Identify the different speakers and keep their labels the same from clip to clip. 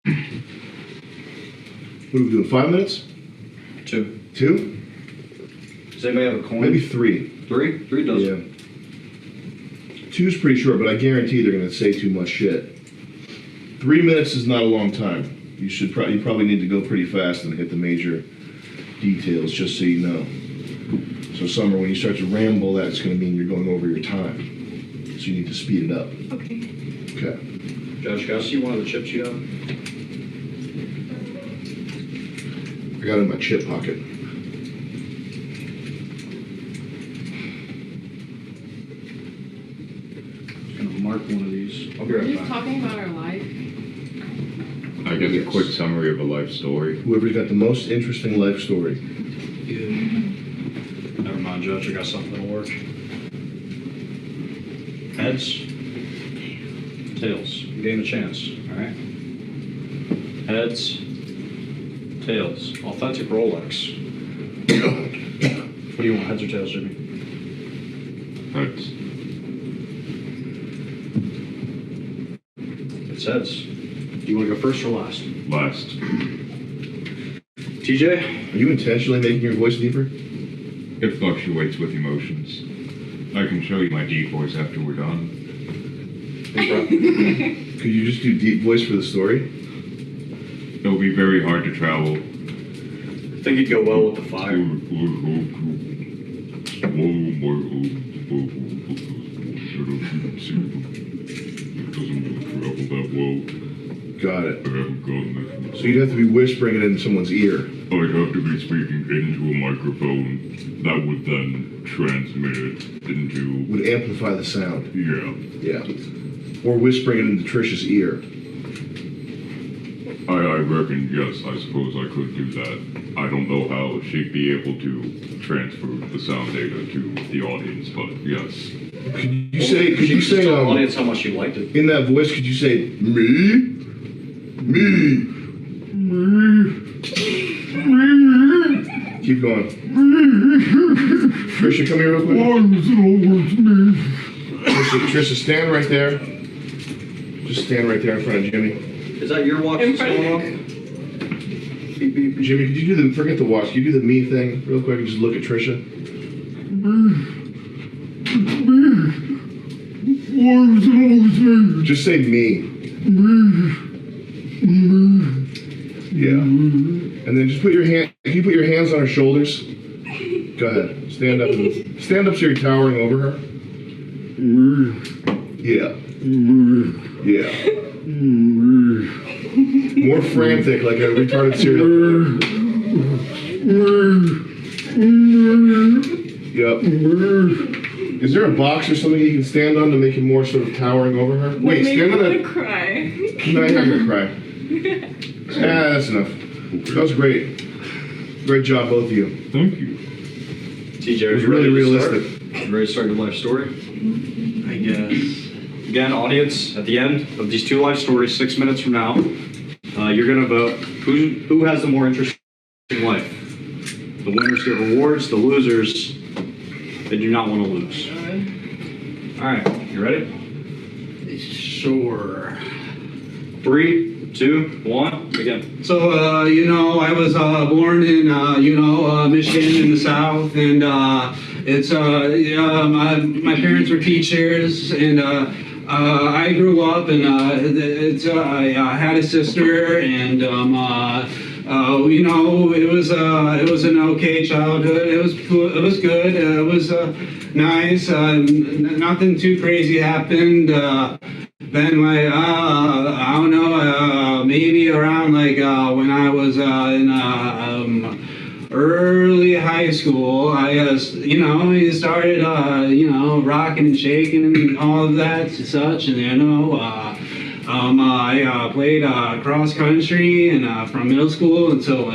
Speaker 1: What are we doing, 5 minutes?
Speaker 2: 2.
Speaker 1: 2?
Speaker 2: Does anybody have a coin?
Speaker 1: Maybe 3.
Speaker 2: 3? 3 does.
Speaker 1: Yeah. 2's pretty short, but I guarantee they're going to say too much shit. 3 minutes is not a long time. You probably need to go pretty fast and hit the major details, just so you know. So Summer, when you start to ramble, that's going to mean you're going over your time. So you need to speed it up.
Speaker 3: Okay.
Speaker 1: Okay.
Speaker 2: Josh, can I see one of the chips you have?
Speaker 1: I got it in my chip pocket.
Speaker 2: I'm gonna mark one of these. I'll be
Speaker 3: We're
Speaker 2: right
Speaker 3: just
Speaker 2: back.
Speaker 3: talking about our life.
Speaker 4: I guess a quick summary of a life story.
Speaker 1: Whoever's got the most interesting life story.
Speaker 2: Never mind, Judge. I got something that'll work. Heads. Tails. You gave him a chance. All right. Heads. Tails. Authentic Rolex. What do you want? Heads or tails, Jimmy?
Speaker 4: Heads.
Speaker 2: It's heads. Do you want to go first or last?
Speaker 4: Last.
Speaker 2: TJ?
Speaker 1: Are you intentionally making your voice deeper?
Speaker 4: It fluctuates with emotions. I can show you my deep voice after we're done.
Speaker 1: Could you just do deep voice for the story?
Speaker 4: It'll be very hard to travel.
Speaker 2: I think you'd go well with the fire.
Speaker 1: Got it. So you'd have to be whispering it in someone's ear.
Speaker 4: I'd have to be speaking into a microphone that would then transmit it into...
Speaker 1: Would amplify the sound.
Speaker 4: Yeah.
Speaker 1: Yeah. Or whispering it into Trish's ear.
Speaker 4: I reckon, yes, I suppose I could do that. I don't know how she'd be able to transfer the sound data to the audience, but yes.
Speaker 1: Could you say,
Speaker 2: tell the audience how much you liked it.
Speaker 1: in that voice, could you say, me? Keep going. Trisha, come here real quick. Trisha, stand right there. Just stand right there in front of Jimmy.
Speaker 2: Is that your watch that's going off? Beep, beep.
Speaker 1: Jimmy, could you forget the watch, could you do the me thing real quick and just look at Trisha? Just say me. Yeah. And then just put your hand, can you put your hands on her shoulders? Go ahead. Stand up so you're towering over her. Yeah. Yeah. More frantic, like a retarded serial killer. Yep. Is there a box or something you can stand on to make you more sort of towering over her? Wait, stand on that.
Speaker 3: Cry.
Speaker 1: No, you're not gonna cry. That's enough. That was great. Great job, both of you.
Speaker 4: Thank you.
Speaker 2: TJ,
Speaker 1: It
Speaker 2: are
Speaker 1: was
Speaker 2: you
Speaker 1: really
Speaker 2: ready to
Speaker 1: realistic.
Speaker 2: start? You ready to start your life story?
Speaker 5: I guess.
Speaker 2: Again, audience, at the end of these 2 life stories, 6 minutes from now, you're going to vote who has the more interesting life. The winners get rewards, the losers, they do not want to lose. All right, you ready?
Speaker 5: Sure.
Speaker 2: 3, 2, 1, begin.
Speaker 5: So, I was born in, Michigan in the South, and my parents were teachers, and I grew up, and I had a sister, and it was an okay childhood. It was good. It was nice. Nothing too crazy happened. Then I don't know, maybe around when I was in early high school, I started rocking and shaking and all of that and such, and I played cross country and from middle school until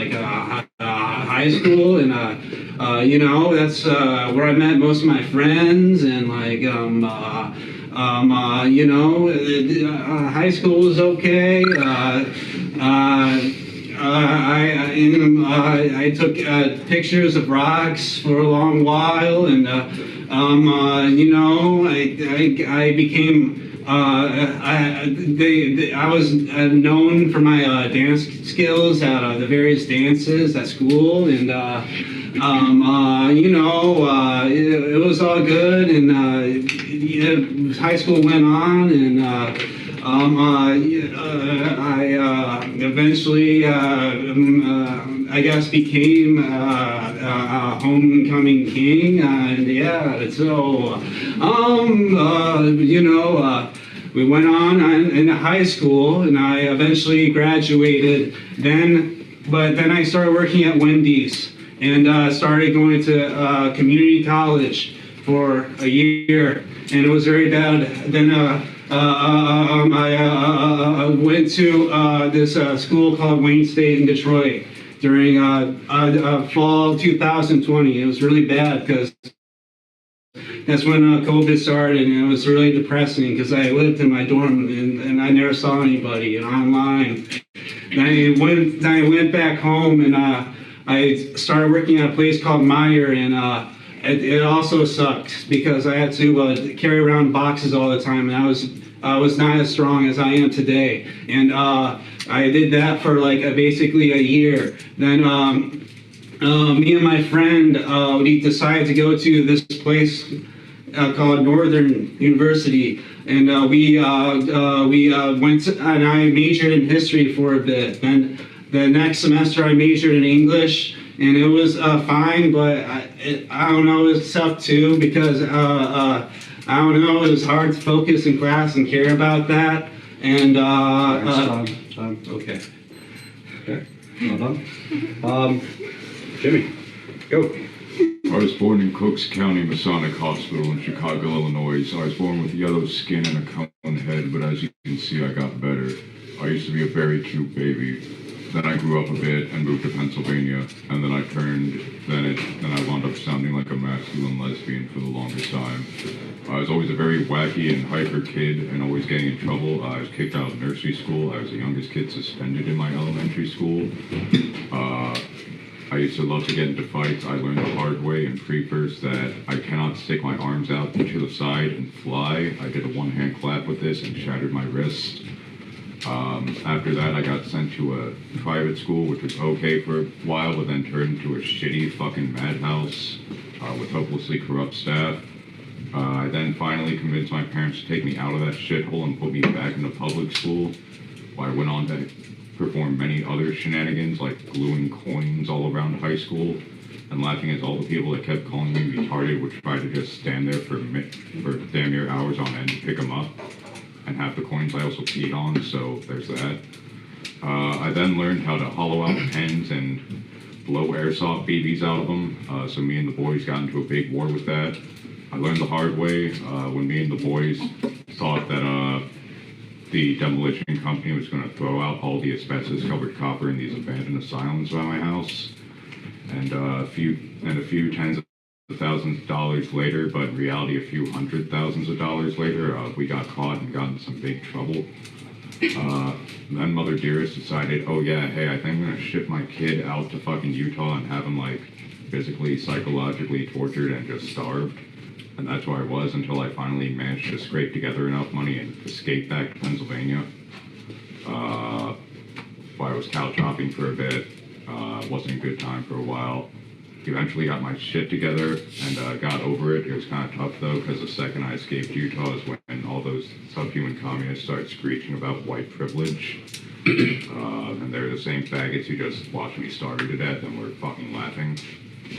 Speaker 5: high school, and that's where I met most of my friends, and high school was okay. I took pictures of rocks for a long while, and I became I was known for my dance skills at the various dances at school, and it was all good. And high school went on, and I eventually, I guess, became a homecoming king, and yeah, so we went on in high school, and I eventually graduated. But then I started working at Wendy's, and started going to community college for a year, and it was very bad. Then I went to this school called Wayne State in Detroit during fall 2020. It was really bad because that's when COVID started, and it was really depressing because I lived in my dorm and I never saw anybody online. And I went back home, and I started working at a place called Meyer, and it also sucked because I had to carry around boxes all the time, and I was not as strong as I am today. And I did that for basically a year. Then me and my friend, we decided to go to this place called Northern University, and we went to, and I majored in history for a bit. Then the next semester I majored in English, and it was fine, but I don't know, it was tough too because I don't know, it was hard to focus in class and care about that. And
Speaker 2: Time.
Speaker 5: okay.
Speaker 2: Okay. Well done. Jimmy, go.
Speaker 4: I was born in Cooks County Masonic Hospital in Chicago, Illinois. I was born with yellow skin and a cone head, but as you can see, I got better. I used to be a very cute baby. Then I grew up a bit and moved to Pennsylvania, and then I wound up sounding like a masculine lesbian for the longest time. I was always a very wacky and hyper kid and always getting in trouble. I was kicked out of nursery school. I was the youngest kid suspended in my elementary school. I used to love to get into fights. I learned the hard way in pre-first that I cannot stick my arms out to the side and fly. I did a one-hand clap with this and shattered my wrist. After that, I got sent to a private school, which was okay for a while, but then turned into a shitty fucking madhouse with hopelessly corrupt staff. I then finally convinced my parents to take me out of that shithole and put me back into public school. I went on to perform many other shenanigans, like gluing coins all around high school and laughing at all the people that kept calling me retarded, would try to just stand there for damn near hours on end and pick them up. And half the coins I also peed on, so there's that. I then learned how to hollow out pens and blow airsoft BBs out of them, so me and the boys got into a big war with that. I learned the hard way when me and the boys thought that the demolition company was going to throw out all the asbestos-covered copper in these abandoned asylums by my house. And a few tens of thousands of dollars later, but in reality a few hundred thousands of dollars later, we got caught and got in some big trouble. Then Mother Dearest decided, oh yeah, hey, I think I'm gonna ship my kid out to fucking Utah and have him physically, psychologically tortured and just starved. And that's where I was until I finally managed to scrape together enough money and escape back to Pennsylvania. While I was couch hopping for a bit, wasn't a good time for a while. Eventually got my shit together and got over it. It was kind of tough though, because the second I escaped Utah is when all those subhuman communists started screeching about white privilege. And they're the same faggots who just watched me starve to death and were fucking laughing.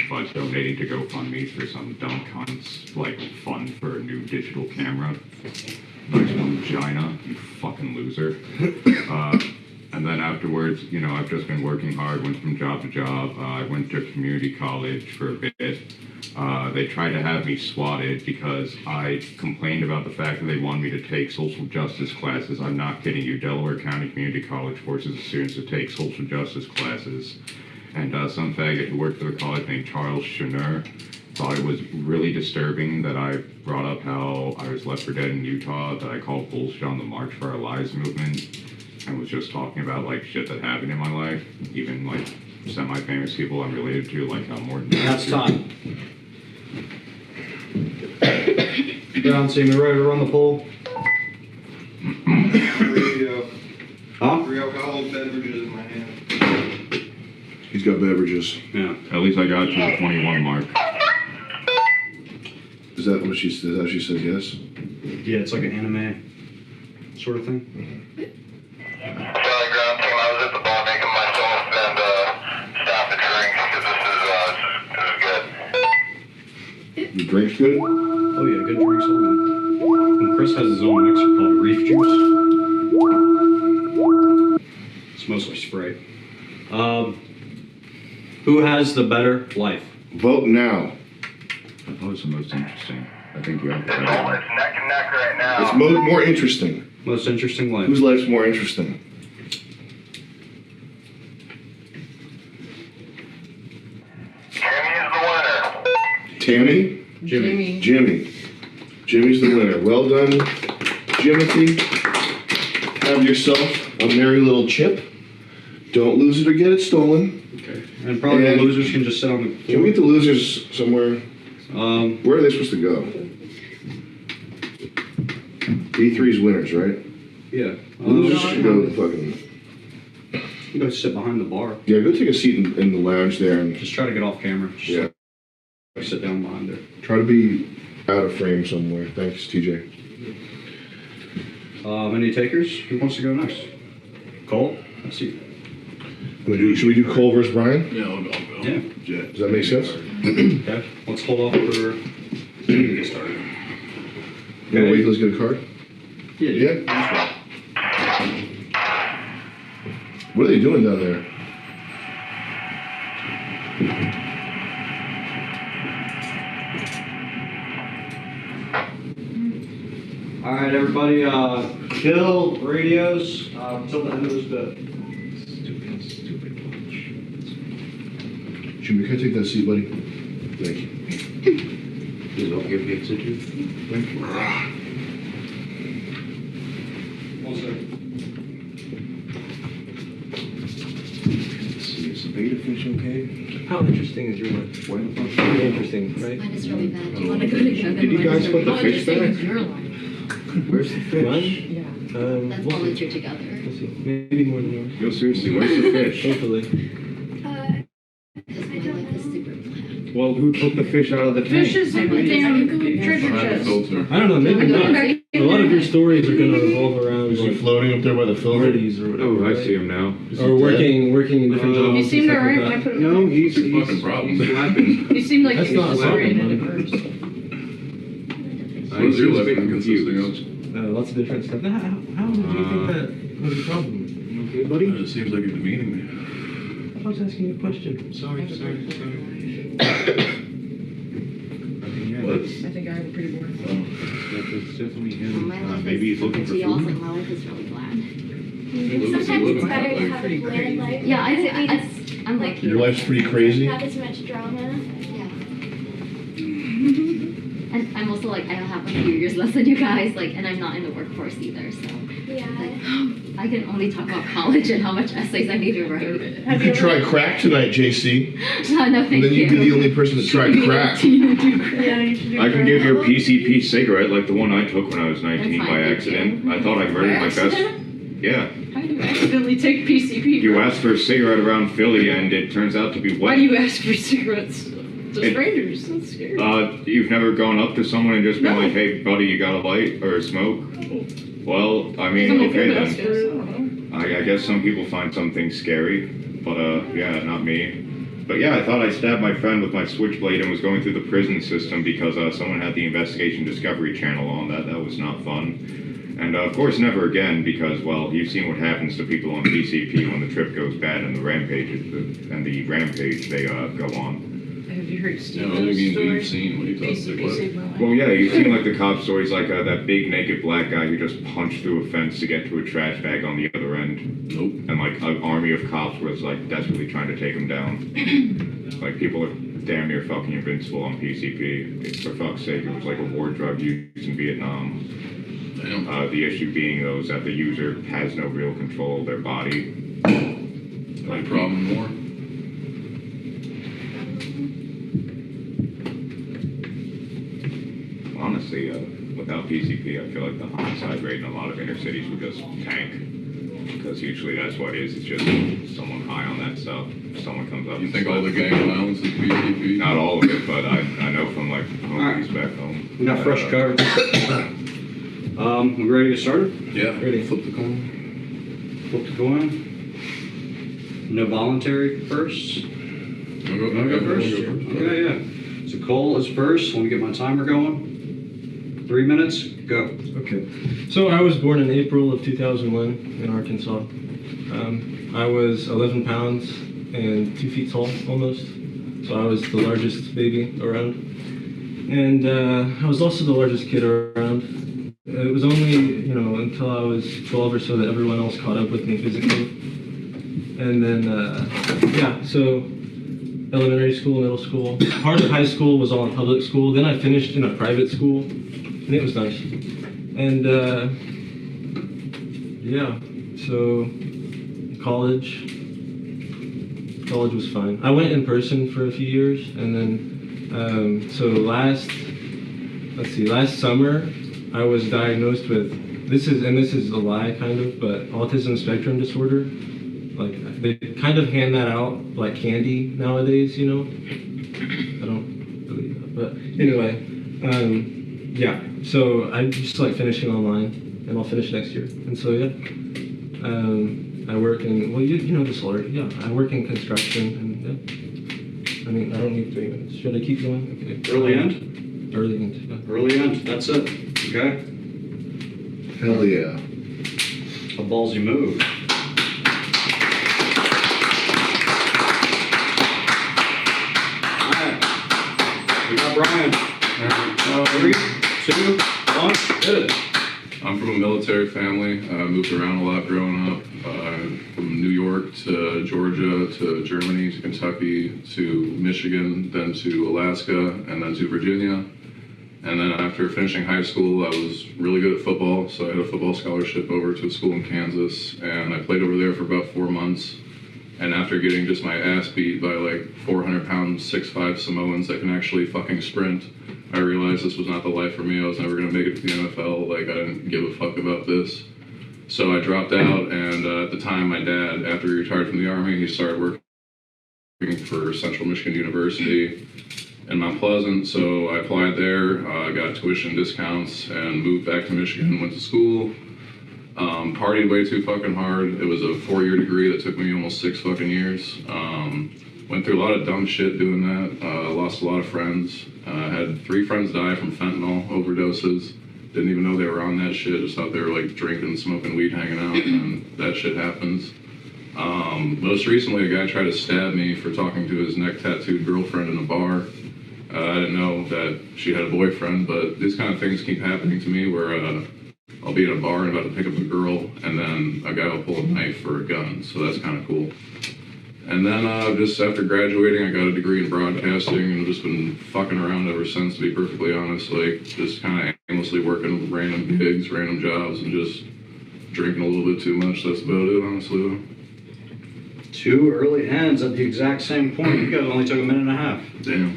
Speaker 4: But donating to GoFundMe for some dumb cunts, fund for a new digital camera. Nice one, China, you fucking loser. And then afterwards, I've just been working hard, went from job to job. I went to community college for a bit. They tried to have me swatted because I complained about the fact that they wanted me to take social justice classes. I'm not kidding you. Delaware County Community College forces the students to take social justice classes. And some faggot who worked for the college named Charles Schnur thought it was really disturbing that I brought up how I was left for dead in Utah, that I called bullshit on the March for Our Lives movement, and was just talking about shit that happened in my life, even semi-famous people I'm related to, Morton.
Speaker 2: That's time. John, so you ready to run the poll? Huh?
Speaker 3: 3 alcoholic beverages in my hand.
Speaker 1: He's got beverages.
Speaker 2: Yeah.
Speaker 4: At least I got to the 21 mark.
Speaker 1: Is that what she says? How she says yes?
Speaker 2: Yeah, it's like an anime sort of thing.
Speaker 6: Charlie Ground Team, I was at the bar making myself and stopped to drink because this is good.
Speaker 1: The drink's good?
Speaker 2: Oh yeah, good drinks only. And Chris has his own mixer called Reef Juice. It's mostly Sprite. Who has the better life?
Speaker 1: Vote now.
Speaker 4: That was the most interesting. I think you have the
Speaker 6: It's
Speaker 4: better one.
Speaker 6: neck and neck right now.
Speaker 1: It's more interesting.
Speaker 2: Most interesting life.
Speaker 1: Whose life's more interesting?
Speaker 6: Tammy is the winner.
Speaker 1: Tammy?
Speaker 2: Jimmy.
Speaker 1: Jimmy. Jimmy's the winner. Well done, Jimothy. Have yourself a merry little chip. Don't lose it or get it stolen.
Speaker 2: Okay. And probably
Speaker 1: And-
Speaker 2: the losers can just sit on the floor.
Speaker 1: Can we get the losers somewhere? Where are they supposed to go? B3's winners, right?
Speaker 2: Yeah.
Speaker 1: Losers should go fucking.
Speaker 2: You go sit behind the bar.
Speaker 1: Yeah, go take a seat in the lounge there and
Speaker 2: Just try to get off camera. Just
Speaker 1: yeah,
Speaker 2: sit down behind there.
Speaker 1: try to be out of frame somewhere. Thanks, TJ.
Speaker 2: Any takers? Who wants to go next? Cole? I see.
Speaker 1: Should we do Cole versus Brian?
Speaker 3: Yeah, I'll go.
Speaker 2: Yeah.
Speaker 3: Jet.
Speaker 1: Does that make sense?
Speaker 2: Okay. Let's hold off for to get started.
Speaker 1: You wanna wait till let's get a card?
Speaker 2: Yeah.
Speaker 1: What are they doing down there?
Speaker 2: All right, everybody. Kill radios until the end of this bit.
Speaker 1: Jimmy, can I take that seat, buddy? Thank you.
Speaker 2: One second.
Speaker 1: Is the beta fish okay?
Speaker 7: How interesting is your life? Very interesting, right?
Speaker 8: Mine is really bad. Do you want to go together?
Speaker 1: Did you guys put the fish back?
Speaker 8: Your life.
Speaker 7: Where's the fish?
Speaker 8: Yeah. That's
Speaker 7: We'll
Speaker 8: volunteer
Speaker 7: see.
Speaker 8: together.
Speaker 7: We'll see. Maybe more than yours.
Speaker 4: Yo, seriously, where's the fish?
Speaker 7: Hopefully.
Speaker 8: Because I like the super plan.
Speaker 4: Well, who took the fish out of the tank?
Speaker 9: Fish is in the damn treasure chest.
Speaker 3: Filter.
Speaker 7: I don't know, maybe not. A lot of your stories are going to revolve around
Speaker 1: Is he
Speaker 7: like
Speaker 1: floating up there by the filter?
Speaker 7: parties or whatever.
Speaker 4: Oh, I
Speaker 7: right?
Speaker 4: see him now.
Speaker 7: Or working in different jobs.
Speaker 9: You
Speaker 7: and
Speaker 9: seemed
Speaker 7: stuff like
Speaker 9: alright when I
Speaker 7: that.
Speaker 9: put him.
Speaker 4: No, he's
Speaker 3: Fucking problem.
Speaker 4: He's slapping.
Speaker 9: You seemed like
Speaker 7: That's
Speaker 9: he
Speaker 7: not
Speaker 9: was
Speaker 7: a problem,
Speaker 9: oriented at
Speaker 7: man.
Speaker 9: first.
Speaker 3: What is your living consisting of?
Speaker 7: Lots of different stuff. How did you think that was a problem? You okay, buddy?
Speaker 3: It seems like you're demeaning me.
Speaker 7: I was asking you a question.
Speaker 4: Sorry.
Speaker 9: I think I have a pretty boring.
Speaker 4: That's definitely
Speaker 8: Well,
Speaker 4: him.
Speaker 8: my life
Speaker 4: Maybe he's
Speaker 8: is
Speaker 4: looking for
Speaker 8: to y'all,
Speaker 4: food.
Speaker 8: like, my life is really bland.
Speaker 10: Sometimes it's better to have a bland life.
Speaker 8: Yeah, I'm like
Speaker 1: Your life's pretty crazy.
Speaker 10: Not as much drama.
Speaker 8: Yeah. And I'm also like, I have a few years less than you guys, like, and I'm not in the workforce either, so.
Speaker 10: Yeah.
Speaker 8: I can only talk about college and how much essays I need to write.
Speaker 1: You could try crack tonight, JC.
Speaker 8: No,
Speaker 1: And
Speaker 8: thank
Speaker 1: then
Speaker 8: you.
Speaker 1: you'd be the only person that tried crack.
Speaker 9: Yeah, you should do
Speaker 4: I can
Speaker 9: that.
Speaker 4: give you a PCP cigarette like the one I took when I was 19
Speaker 8: That's
Speaker 4: by
Speaker 8: fine, thank
Speaker 4: accident.
Speaker 8: you.
Speaker 4: I thought I murdered my best. Yeah.
Speaker 9: How do you accidentally take PCP?
Speaker 4: You asked for a cigarette around Philly and it turns out to be
Speaker 9: Why
Speaker 4: wet.
Speaker 9: do you ask for cigarettes to
Speaker 4: It-
Speaker 9: strangers? That's scary.
Speaker 4: You've never gone up to someone and just been
Speaker 9: No.
Speaker 4: like, hey, buddy, you got a light or a smoke? Well, I mean,
Speaker 9: Somebody
Speaker 4: okay
Speaker 9: could ask
Speaker 4: then.
Speaker 9: us, I don't know.
Speaker 4: I guess some people find some things scary, but yeah, not me. But yeah, I thought I stabbed my friend with my switchblade and was going through the prison system because someone had the Investigation Discovery Channel on. That was not fun. And of course, never again because, well, you've seen what happens to people on PCP when the trip goes bad and the rampage they go on.
Speaker 9: Have you heard
Speaker 3: Yeah,
Speaker 9: Steve's
Speaker 3: what do you mean
Speaker 9: story?
Speaker 3: we've seen? What are you talking
Speaker 9: PCP
Speaker 3: about?
Speaker 9: saved my life.
Speaker 4: Well, yeah, you've seen like the cop stories, like that big naked black guy who just punched through a fence to get to a trash bag on the other end,
Speaker 3: Nope.
Speaker 4: and like an army of cops was like desperately trying to take him down. Like people are damn near fucking invincible on PCP. For fuck's sake, it was like a war drug used in Vietnam.
Speaker 3: Damn.
Speaker 4: The issue being those that the user has no real control of their body.
Speaker 3: My problem more.
Speaker 4: Honestly, what without PCP, I feel like the homicide rate in a lot of inner cities would just tank. Because usually that's what it is. It's just someone high on that stuff. Someone comes up.
Speaker 3: You think all the gang violence is PCP?
Speaker 4: Not all of it, but I know from like movies back home.
Speaker 2: We got fresh cards. We ready to start?
Speaker 3: Yeah.
Speaker 7: Ready.
Speaker 3: Flip the coin.
Speaker 2: Flip the coin. No voluntary first.
Speaker 3: I'll go first.
Speaker 2: Yeah. So Cole is first. Let me get my timer going. 3 minutes, go.
Speaker 7: Okay. So I was born in April of 2001 in Arkansas. I was 11 pounds and 2 feet tall, almost. So I was the largest baby around. And I was also the largest kid around. It was only, until I was 12 or so that everyone else caught up with me physically. And then, so elementary school, middle school. Part of high school was all in public school. Then I finished in a private school, and it was nice. And, so college was fine. I went in person for a few years, and then, last summer, I was diagnosed with, this is a lie kind of, but autism spectrum disorder. Like, they kind of hand that out like candy nowadays, I don't believe that. But anyway, so I'm just like finishing online, and I'll finish next year. And so, I work in, well, you know this already, I work in construction, and I mean, I don't need 3 minutes. Should I keep going? Okay.
Speaker 2: Early end?
Speaker 7: Early end, yeah.
Speaker 2: Early end, that's it. Okay?
Speaker 1: Hell yeah.
Speaker 2: A ballsy move. We got Brian. 3, 2, 1, hit it.
Speaker 3: I'm from a military family. I moved around a lot growing up. From New York to Georgia to Germany to Kentucky to Michigan, then to Alaska, and then to Virginia. And then after finishing high school, I was really good at football, so I had a football scholarship over to a school in Kansas, and I played over there for about 4 months. And after getting just my ass beat by like 400-pound 6'5" Samoans that can actually fucking sprint, I realized this was not the life for me. I was never gonna make it to the NFL. Like, I didn't give a fuck about this. So I dropped out, and at the time, my dad, after he retired from the Army, he started working for Central Michigan University in Mount Pleasant. So I applied there, got tuition discounts, and moved back to Michigan, went to school. Partied way too fucking hard. It was a 4-year degree that took me almost 6 fucking years. Went through a lot of dumb shit doing that. Lost a lot of friends. Had 3 friends die from fentanyl overdoses. Didn't even know they were on that shit. Just thought they were like drinking, smoking weed, hanging out, and that shit happens. Most recently, a guy tried to stab me for talking to his neck-tattooed girlfriend in a bar. I didn't know that she had a boyfriend, but these kind of things keep happening to me where I'll be at a bar and about to pick up a girl, and then a guy will pull a knife for a gun, so that's kind of cool. And then just after graduating, I got a degree in broadcasting, and I've just been fucking around ever since, to be perfectly honest. Like, just kind of aimlessly working random gigs, random jobs, and just drinking a little bit too much. That's about it, honestly, though.
Speaker 2: 2 early ends at the exact same point. You guys only took a minute and a half.
Speaker 3: Damn.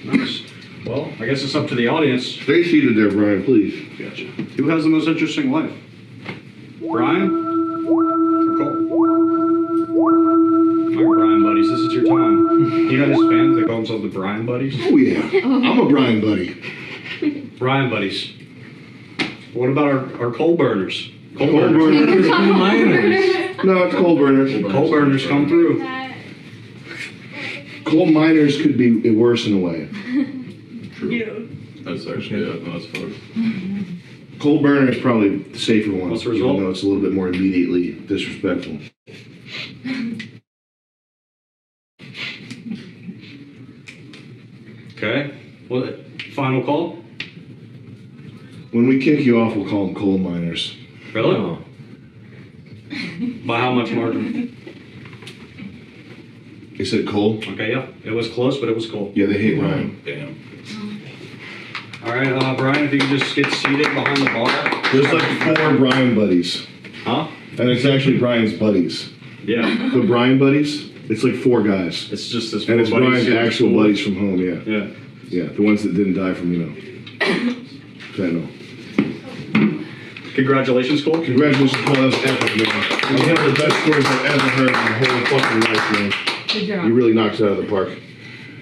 Speaker 2: Nice. Well, I guess it's up to the audience.
Speaker 1: Stay seated there, Brian, please.
Speaker 2: Gotcha. Who has the most interesting life? Brian or Cole? All right, Brian buddies, this is your time. You know these fans, they call themselves the Brian buddies?
Speaker 1: Oh yeah, I'm a Brian buddy.
Speaker 2: Brian buddies. What about our coal burners?
Speaker 1: Coal burners.
Speaker 7: Coal miners.
Speaker 1: No, it's coal burners.
Speaker 2: Coal burners come through.
Speaker 1: Coal miners could be worse in a way.
Speaker 3: True. Yeah. That's actually, no, that's fun.
Speaker 1: Coal burner is probably the safer one.
Speaker 2: What's the result?
Speaker 1: Even though it's a little bit more immediately disrespectful.
Speaker 2: Okay. Well, final call?
Speaker 1: When we kick you off, we'll call them coal miners.
Speaker 2: Really?
Speaker 7: Oh.
Speaker 2: By how much margin?
Speaker 1: They said coal?
Speaker 2: Okay, yeah. It was close, but it was cool.
Speaker 1: Yeah, they hate Brian.
Speaker 3: Damn.
Speaker 2: All right, Brian, if you can just get seated behind the bar.
Speaker 1: There's like 4 Brian buddies.
Speaker 2: Huh?
Speaker 1: And it's actually Brian's buddies.
Speaker 2: Yeah.
Speaker 1: The Brian buddies, it's like 4 guys.
Speaker 2: It's just this.
Speaker 1: And it's Brian's actual buddies from home, yeah.
Speaker 2: Yeah.
Speaker 1: Yeah, the ones that didn't die from, fentanyl.
Speaker 2: Congratulations, Cole.
Speaker 1: Congratulations, Cole. That was epic, man. That was one of the best stories I've ever heard in my whole fucking life, man.
Speaker 9: Good job.
Speaker 1: You really knocked it out of the park.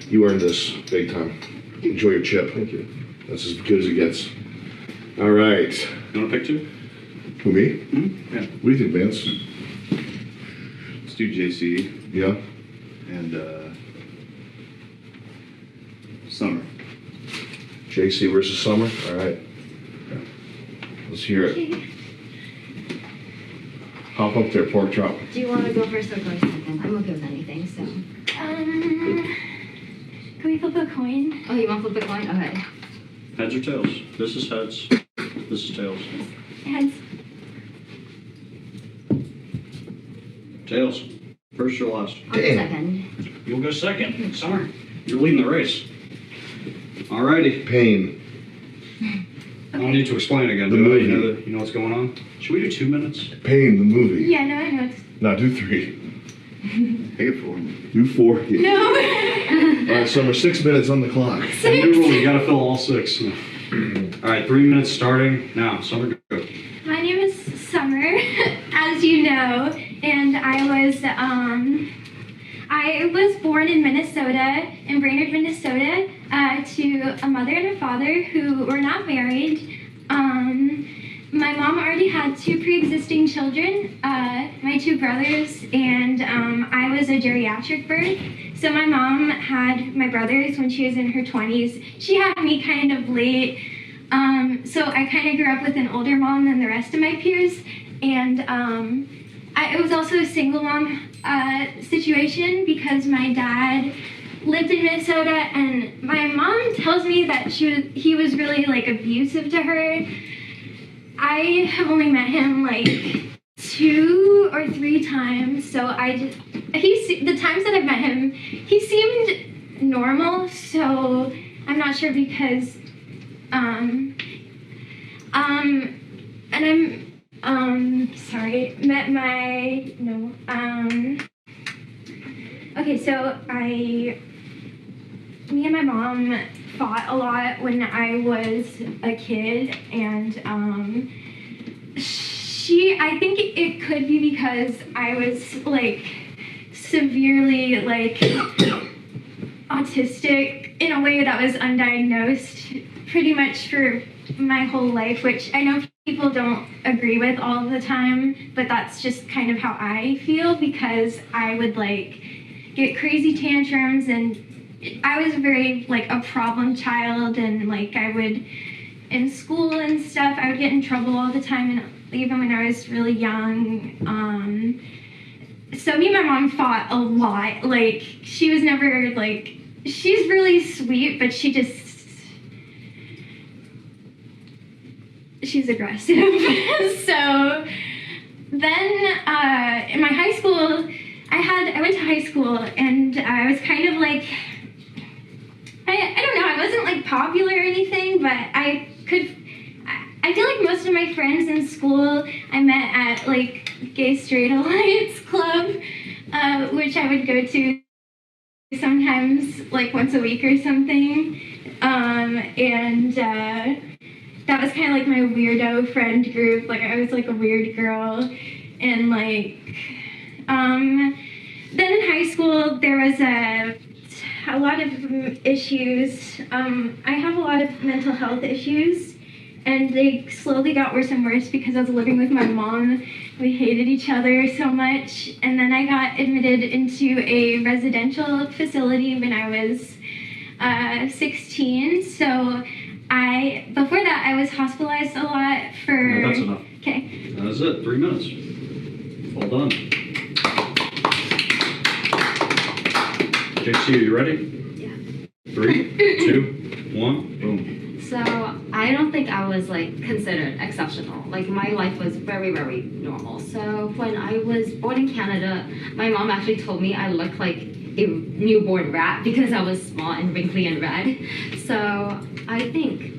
Speaker 1: You earned this big time. Enjoy your chip.
Speaker 7: Thank you.
Speaker 1: That's as good as it gets. All right.
Speaker 2: You want a pick two?
Speaker 1: Who, me?
Speaker 2: Yeah.
Speaker 1: What do you think, Vance?
Speaker 11: Let's do JC
Speaker 1: Yeah?
Speaker 11: and Summer.
Speaker 1: JC versus Summer? All right. Let's hear it. Hop up there, pork chop.
Speaker 8: Do you want to go first or go second? I'm okay with anything, so.
Speaker 10: Can we flip a coin?
Speaker 8: Oh, you want to flip a coin? Okay.
Speaker 2: Heads or tails? This is heads. This is tails.
Speaker 10: Heads.
Speaker 2: Tails. First or last?
Speaker 8: I'll go second.
Speaker 2: You'll go second. Summer, you're leading the race. Alrighty.
Speaker 1: Pain.
Speaker 2: I don't need to explain again,
Speaker 1: The
Speaker 2: do I?
Speaker 1: movie.
Speaker 2: You know what's going on? Should we do 2 minutes?
Speaker 1: Pain, the movie.
Speaker 10: Yeah, no, I know. It's...
Speaker 1: No, do 3.
Speaker 11: Take it for me.
Speaker 1: Do 4.
Speaker 10: No.
Speaker 1: All right, Summer, 6 minutes on the clock.
Speaker 2: New rule, you gotta fill all 6. Alright, 3 minutes starting now. Summer, go.
Speaker 10: My name is Summer, as you know, and I was born in Minnesota, in Brainerd, Minnesota, to a mother and a father who were not married. My mom already had 2 pre-existing children, my 2 brothers, and I was a geriatric birth. So my mom had my brothers when she was in her 20s. She had me kind of late. So I kind of grew up with an older mom than the rest of my peers, and it was also a single mom situation because my dad lived in Minnesota, and my mom tells me that he was really like abusive to her. I have only met him like 2 or 3 times, so the times that I've met him, he seemed normal. So I'm not sure because and I'm sorry, okay, so me and my mom fought a lot when I was a kid, and I think it could be because I was like severely like autistic in a way that was undiagnosed pretty much for my whole life, which I know people don't agree with all the time, but that's just kind of how I feel, because I would like get crazy tantrums, and I was very like a problem child, and like I would in school and stuff, I would get in trouble all the time, and even when I was really young. So me and my mom fought a lot. Like she was never like, she's really sweet, but she's aggressive. So then in my high school, I went to high school, and I was kind of like, I don't know, I wasn't like popular or anything, but I feel like most of my friends in school I met at like Gay Straight Alliance Club, which I would go to sometimes like once a week or something. And that was kind of like my weirdo friend group. Like I was like a weird girl, and like then in high school there was a lot of issues. I have a lot of mental health issues, and they slowly got worse and worse because I was living with my mom. We hated each other so much, and then I got admitted into a residential facility when I was 16. So before that, I was hospitalized a lot for...
Speaker 2: No, that's enough.
Speaker 10: Okay.
Speaker 2: That's it, 3 minutes. Well done. JC, are you ready?
Speaker 8: Yeah.
Speaker 2: 3, 2, 1, boom.
Speaker 8: So I don't think I was like considered exceptional. Like my life was very, very normal. So when I was born in Canada, my mom actually told me I looked like a newborn rat because I was small and wrinkly and red. So I think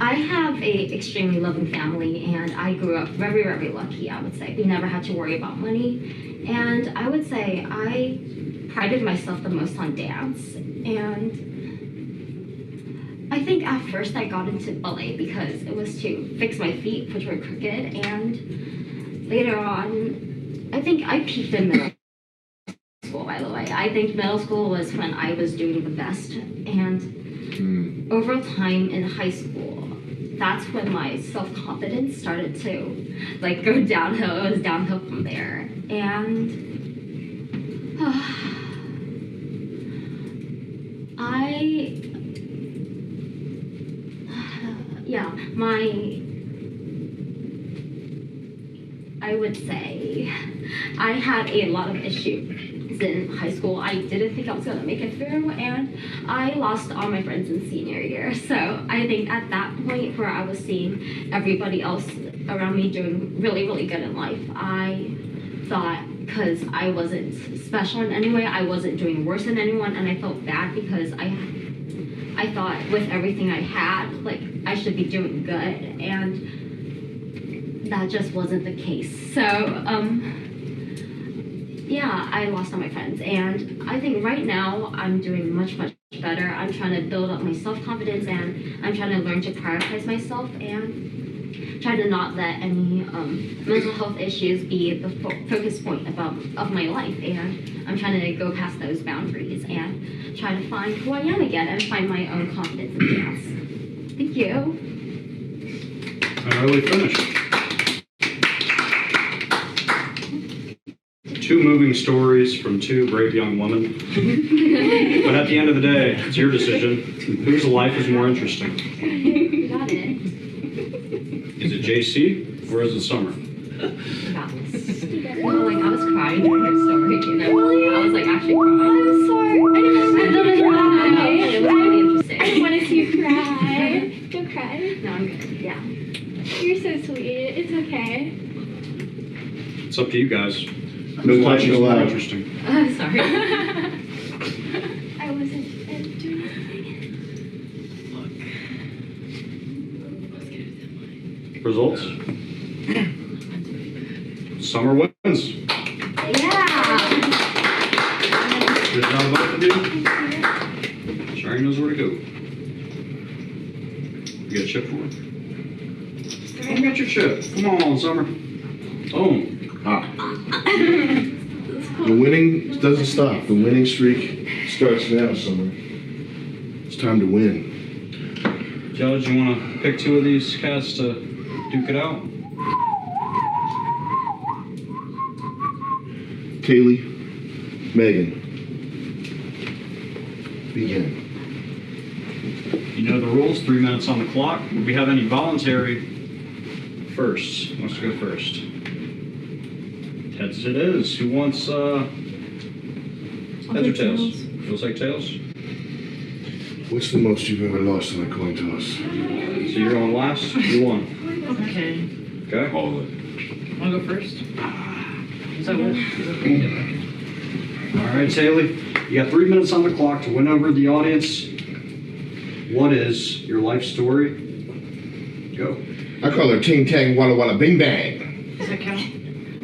Speaker 8: I have a extremely loving family, and I grew up very, very lucky, I would say. We never had to worry about money. And I would say I prided myself the most on dance. And I think at first I got into ballet because it was to fix my feet, which were crooked, and later on, I think I peaked in middle school, by the way. I think middle school was when I was doing the best, and over time in high school, that's when my self-confidence started to like go downhill. It was downhill from there, and I would say I had a lot of issues in high school. I didn't think I was gonna make it through, and I lost all my friends in senior year. So I think at that point where I was seeing everybody else around me doing really, really good in life, I thought because I wasn't special in any way, I wasn't doing worse than anyone, and I felt bad because I thought with everything I had, like I should be doing good, and that just wasn't the case. So, yeah, I lost all my friends, and I think right now I'm doing much, much better. I'm trying to build up my self-confidence, and I'm trying to learn to prioritize myself, and try to not let any mental health issues be the focus point of my life, and I'm trying to go past those boundaries and try to find who I am again and find my own confidence in dance. Thank you.
Speaker 2: Early finish. 2 moving stories from 2 brave young women. But at the end of the day, it's your decision. Whose life is more interesting?
Speaker 8: Got it.
Speaker 2: Is it JC or is it Summer?
Speaker 8: Got this. Well, like I was crying during her story, you know. I was like actually crying.
Speaker 10: I'm sorry. I didn't want to cry.
Speaker 8: It was really interesting.
Speaker 10: I didn't want to see you cry. Don't cry.
Speaker 8: No, I'm good. Yeah.
Speaker 10: You're so sweet. It's okay.
Speaker 2: It's up to you guys.
Speaker 1: No
Speaker 2: Whose life
Speaker 1: touching
Speaker 2: is more
Speaker 1: allowed.
Speaker 2: interesting?
Speaker 8: Sorry.
Speaker 10: I wasn't doing anything.
Speaker 2: Results? Summer wins.
Speaker 8: Yeah.
Speaker 2: Good job, both of you. Sharon knows where to go. You got a chip for her? Come get your chip. Come on, Summer. Boom.
Speaker 1: The winning doesn't stop. The winning streak starts now, Summer. It's time to win.
Speaker 2: Judge, you want to pick 2 of these cats to duke it out?
Speaker 1: Kaylee, Megan, begin.
Speaker 2: You know the rules. 3 minutes on the clock. Do we have any voluntary first? Who wants to go first? Heads it is. Who wants heads or tails? Feels like tails.
Speaker 1: What's the most you've ever lost in a coin toss?
Speaker 2: So you're on last. You won.
Speaker 9: Okay.
Speaker 2: Okay.
Speaker 4: Call it.
Speaker 9: I'll go first. Is that what?
Speaker 2: All right, Haley. You got 3 minutes on the clock to win over the audience. What is your life story? Go.
Speaker 1: I call her Ting Tang Walla Walla Bing Bang.
Speaker 9: Does that count?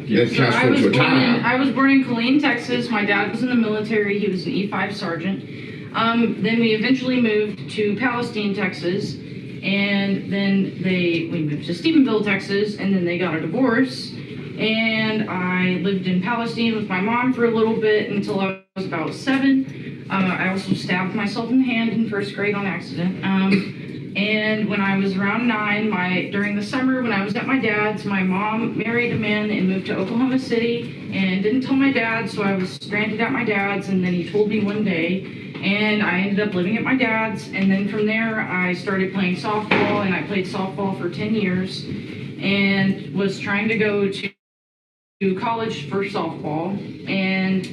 Speaker 1: That
Speaker 9: So
Speaker 1: counts for a time.
Speaker 9: I was born in Killeen, Texas. My dad was in the military. He was an E5 sergeant. Then we eventually moved to Palestine, Texas. And then we moved to Stephenville, Texas. And then they got a divorce. And I lived in Palestine with my mom for a little bit until I was about 7. I also stabbed myself in the hand in 1st grade on accident. And when I was around 9, during the summer when I was at my dad's, my mom married a man and moved to Oklahoma City and didn't tell my dad, so I was stranded at my dad's, and then he told me one day, and I ended up living at my dad's, and then from there I started playing softball, and I played softball for 10 years and was trying to go to college for softball, and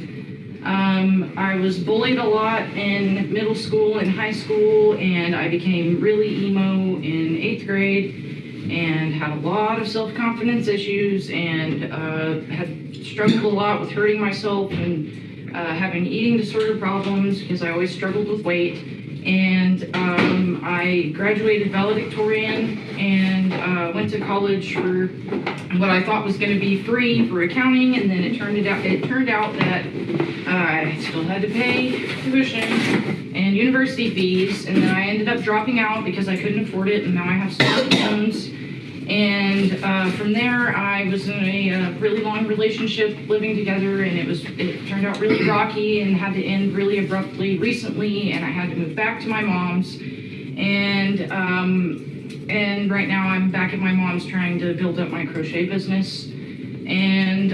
Speaker 9: I was bullied a lot in middle school and high school, and I became really emo in 8th grade and had a lot of self-confidence issues and had struggled a lot with hurting myself and having eating disorder problems because I always struggled with weight. And I graduated valedictorian and went to college for what I thought was going to be free for accounting, and then it turned out that I still had to pay tuition and university fees, and then I ended up dropping out because I couldn't afford it, and now I have student loans. And from there, I was in a really long relationship living together, and it turned out really rocky and had to end really abruptly recently, and I had to move back to my mom's. And right now I'm back at my mom's trying to build up my crochet business. And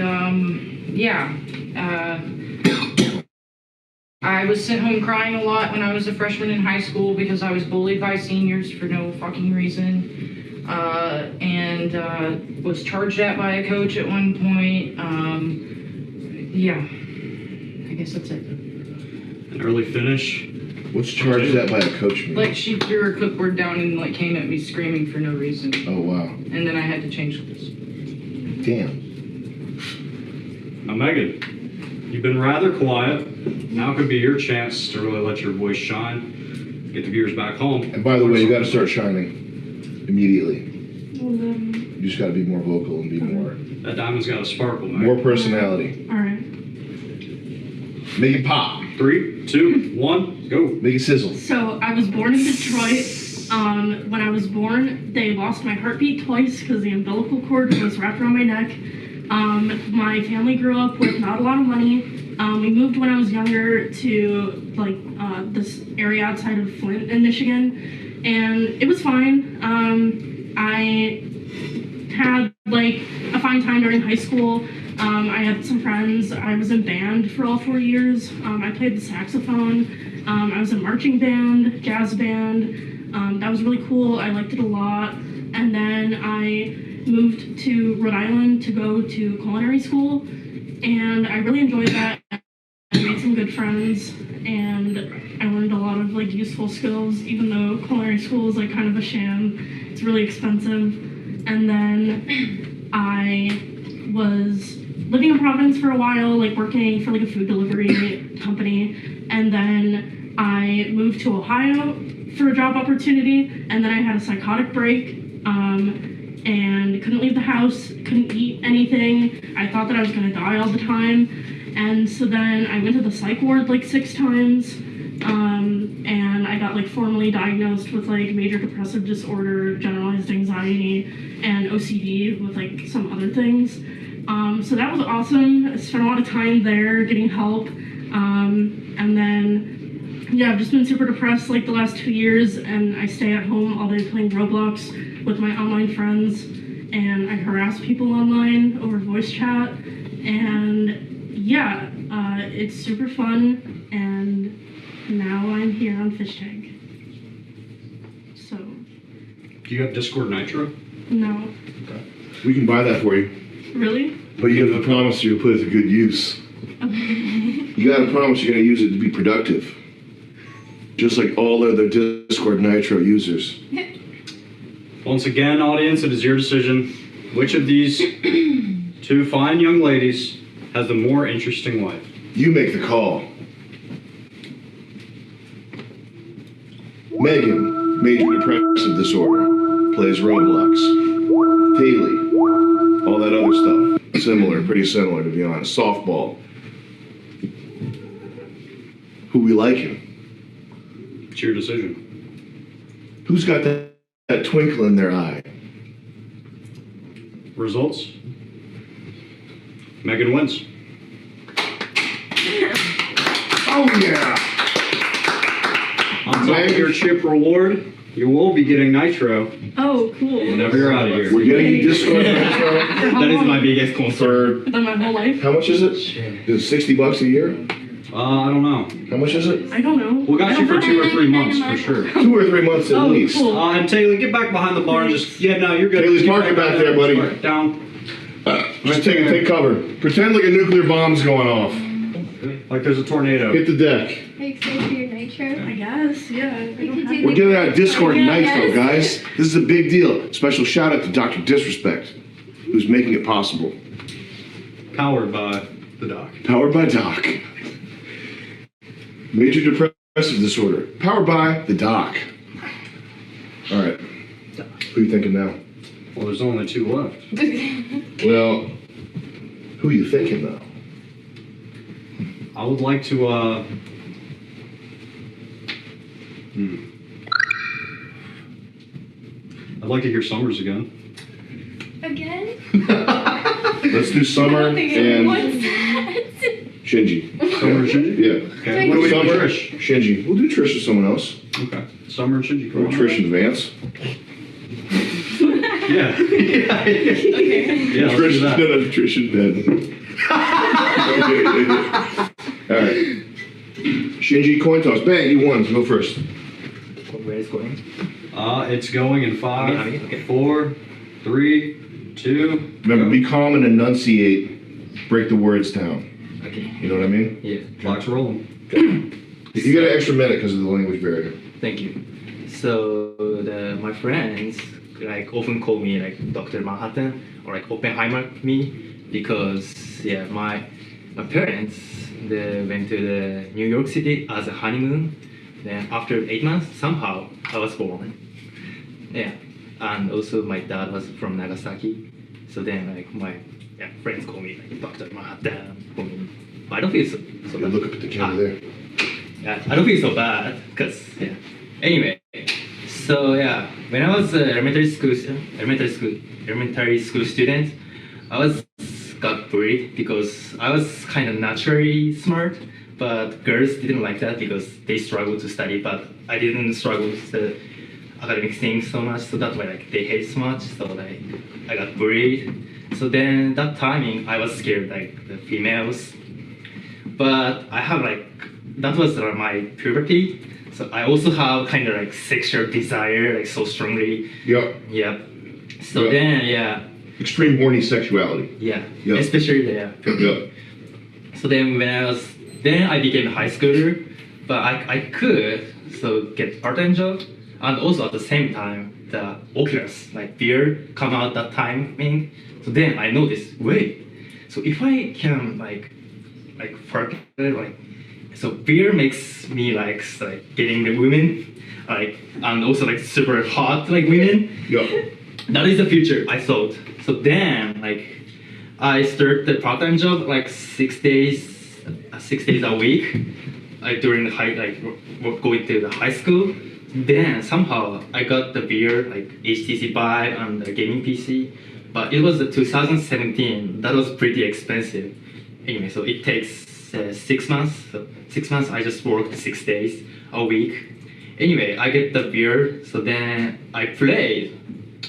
Speaker 9: I was sent home crying a lot when I was a freshman in high school because I was bullied by seniors for no fucking reason. And was charged at by a coach at one point. I guess that's it.
Speaker 2: An early finish.
Speaker 1: What's charged at by a coach mean?
Speaker 9: Like, she threw her clipboard down and like came at me screaming for no reason.
Speaker 1: Oh, wow.
Speaker 9: And then I had to change schools.
Speaker 1: Damn.
Speaker 2: Now, Megan, you've been rather quiet. Now could be your chance to really let your voice shine. Get the viewers back home.
Speaker 1: And by the way, you got to start shining immediately. You just got to be more vocal and be more.
Speaker 2: That diamond's got a sparkle, man.
Speaker 1: More personality.
Speaker 12: All right.
Speaker 1: Make it pop.
Speaker 2: 3, 2, 1, go.
Speaker 1: Make it sizzle.
Speaker 12: So I was born in Detroit. When I was born, they lost my heartbeat twice because the umbilical cord was wrapped around my neck. My family grew up with not a lot of money. We moved when I was younger to this area outside of Flint in Michigan, and it was fine. I had a fine time during high school. I had some friends. I was in band for all 4 years. I played the saxophone. I was in marching band, jazz band. That was really cool. I liked it a lot. And then I moved to Rhode Island to go to culinary school, and I really enjoyed that. I made some good friends, and I learned a lot of useful skills, even though culinary school is kind of a sham. It's really expensive. And then I was living in Providence for a while, working for a food delivery company, and then I moved to Ohio for a job opportunity, and then I had a psychotic break, and couldn't leave the house, couldn't eat anything. I thought that I was gonna die all the time, and so then I went to the psych ward 6 times, and I got formally diagnosed with major depressive disorder, generalized anxiety, and OCD with some other things. So that was awesome. I spent a lot of time there getting help, and then I've just been super depressed the last 2 years, and I stay at home all day playing Roblox with my online friends, and I harass people online over voice chat, and it's super fun, and now I'm here on Fish Tank. So.
Speaker 2: Do you have Discord Nitro?
Speaker 12: No.
Speaker 1: We can buy that for you.
Speaker 12: Really?
Speaker 1: But you have to promise you'll put it to good use. You gotta promise you're gonna use it to be productive. Just like all other Discord Nitro users.
Speaker 2: Once again, audience, it is your decision. Which of these 2 fine young ladies has the more interesting life?
Speaker 1: You make the call. Megan, major depressive disorder, plays Roblox. Haley, all that other stuff. Pretty similar to be honest. Softball. Who we liking?
Speaker 2: It's your decision.
Speaker 1: Who's got that twinkle in their eye?
Speaker 2: Results? Megan wins.
Speaker 1: Oh yeah!
Speaker 2: On top of your chip reward, you will be getting Nitro
Speaker 12: Oh, cool.
Speaker 2: whenever you're out of here.
Speaker 1: We're getting you Discord Nitro.
Speaker 2: That is my biggest concern.
Speaker 12: For my whole life?
Speaker 1: How much is it? Is it $60 a year?
Speaker 2: I don't know.
Speaker 1: How much is it?
Speaker 12: I don't know.
Speaker 2: We got you for 2 or 3 months for sure.
Speaker 1: 2 or 3 months at least.
Speaker 12: Cool.
Speaker 2: And Taylor, get back behind the bar and just, no, you're good.
Speaker 1: Taylor's
Speaker 2: Get
Speaker 1: parking back there, buddy.
Speaker 2: Down.
Speaker 1: Just take cover. Pretend like a nuclear bomb's going off.
Speaker 2: Like there's a tornado.
Speaker 1: Hit the deck.
Speaker 10: Are you excited for your nitro?
Speaker 12: I guess, yeah.
Speaker 1: We're giving out Discord Nitro, guys. This is a big deal. Special shout out to Dr. Disrespect, who's making it possible.
Speaker 2: Powered by the Doc.
Speaker 1: Powered by Doc. Major depressive Aggressive disorder. Powered by the doc. All right. Who are you thinking now?
Speaker 2: Well, there's only 2 left.
Speaker 1: Well, who are you thinking though?
Speaker 2: I would like to, I'd like to hear Summers again.
Speaker 10: Again?
Speaker 1: Let's do Summer and
Speaker 10: What's that?
Speaker 1: Shinji.
Speaker 2: Summer and Shinji?
Speaker 1: Yeah.
Speaker 2: Okay. What do we do
Speaker 1: Summer,
Speaker 2: with Trish?
Speaker 1: Shinji. We'll do Trish or someone else.
Speaker 2: Okay. Summer and Shinji.
Speaker 1: Or Trish and Vance.
Speaker 2: Yeah. Yeah, let's
Speaker 1: Trish,
Speaker 2: do that.
Speaker 1: no, Trish and Ben. All right. Shinji, coin toss. Bang, you won. Go first.
Speaker 13: Where is going?
Speaker 2: It's going in 5,
Speaker 13: Okay.
Speaker 2: 4, 3, 2.
Speaker 1: Remember, be calm and enunciate. Break the words down.
Speaker 13: Okay.
Speaker 1: You know what I mean?
Speaker 13: Yeah.
Speaker 2: Clock's rolling.
Speaker 1: You got an extra minute because of the language barrier.
Speaker 13: Thank you. So my friends like often call me like Dr. Manhattan or like Oppenheimer me because my parents they went to the New York City as a honeymoon. Then after 8 months somehow I was born. Yeah. And also my dad was from Nagasaki. So then like my friends call me like Dr. Manhattan. But I don't feel so bad.
Speaker 1: Look up at the camera there.
Speaker 13: Yeah, I don't feel so bad because Anyway, so when I was elementary school student, I got bullied because I was kind of naturally smart, but girls didn't like that because they struggled to study, but I didn't struggle with the academic things so much, so that's why like they hate so much. So like I got bullied. So then that timing I was scared like the females, but I have like that was my puberty. So I also have kind of like sexual desire like so strongly.
Speaker 1: Yep.
Speaker 13: Yeah. So then
Speaker 1: extreme horny sexuality.
Speaker 13: Yeah.
Speaker 1: Yep.
Speaker 13: Especially
Speaker 1: Yep.
Speaker 13: So then when I became a high schooler, but I could get part-time job, and also at the same time the Oculus like beer come out that timing. So then I noticed, wait, so if I can like forget like, so beer makes me like getting the women like and also like super hot like women.
Speaker 1: Yeah.
Speaker 13: That is the future I thought. So then like I started the part-time job like 6 days a week during the going to the high school. Then somehow I got the beer like HTC Vive and the gaming PC, but it was 2017. That was pretty expensive. Anyway, so it takes 6 months. So 6 months I just worked 6 days a week. Anyway, I get the beer. So then I played,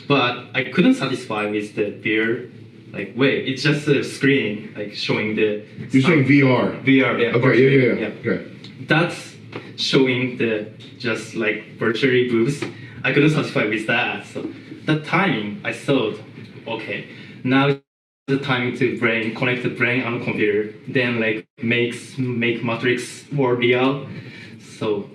Speaker 13: but I couldn't satisfy with the beer. Like wait, it's just a screen like showing the.
Speaker 1: You're saying VR.
Speaker 13: VR, yeah.
Speaker 1: Okay, yeah. Okay.
Speaker 13: That's showing the just like virtually boobs. I couldn't satisfy with that. So that timing, I thought, okay, now is the time to connect the brain and computer. Then like make Matrix more real. So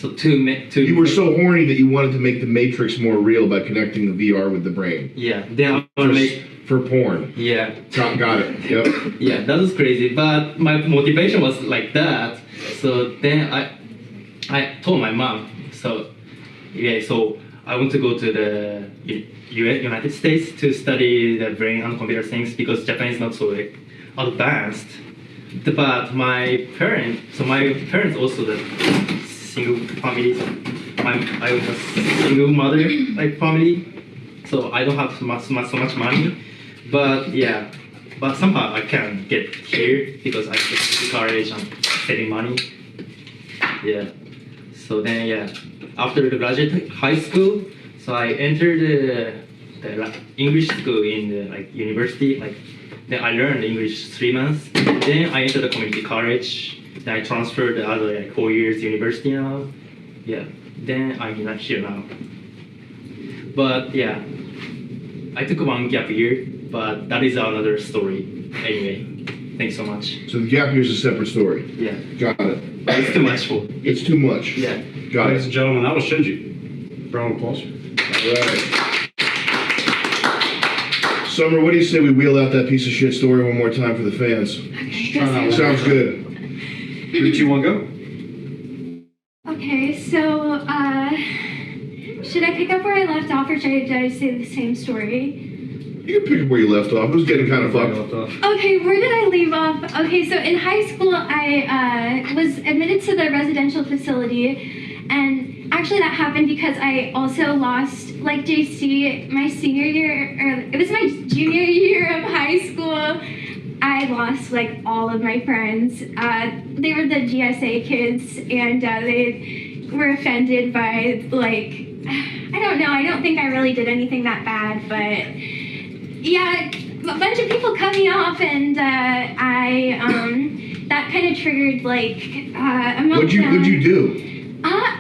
Speaker 1: you were so horny that you wanted to make the Matrix more real by connecting the VR with the brain.
Speaker 13: Yeah. Then I want to make.
Speaker 1: For porn.
Speaker 13: Yeah.
Speaker 1: Got it. Yep.
Speaker 13: Yeah, that was crazy. But my motivation was like that. So then I told my mom. So I want to go to the United States to study the brain and computer things because Japan is not so like, advanced. But my parents also the single family. I was a single mother like family. So I don't have so much money. But somehow I can get here because I get college and saving money. Yeah. So then after the graduate high school, so I entered the English school in the university. Then I learned English 3 months. Then I entered the community college. Then I transferred the other 4 years university now. Yeah. Then I'm here now. But I took one gap year. But that is another story. Anyway, thanks so much.
Speaker 1: So the gap year is a separate story.
Speaker 13: Yeah.
Speaker 1: Got it.
Speaker 13: It's too much for.
Speaker 1: It's too much.
Speaker 13: Yeah.
Speaker 1: Got
Speaker 2: Ladies
Speaker 1: it.
Speaker 2: and gentlemen, that was Shinji. Round of applause.
Speaker 1: All right. Summer, what do you say we wheel out that piece of shit story one more time for the fans?
Speaker 2: Sounds
Speaker 1: good.
Speaker 2: 3, 2, 1, go.
Speaker 10: Okay, so, should I pick up where I left off or should I say the same story?
Speaker 1: You can pick up where you left off. It was getting kind of fucked.
Speaker 10: Okay, where did I leave off? Okay, so in high school, I was admitted to the residential facility, and actually that happened because I also lost, like JC, my senior year, or it was my junior year of high school. I lost like all of my friends. They were the GSA kids, and they were offended by like, I don't know. I don't think I really did anything that bad, but yeah, a bunch of people cut me off, and that kind of triggered like a meltdown.
Speaker 1: What'd you do?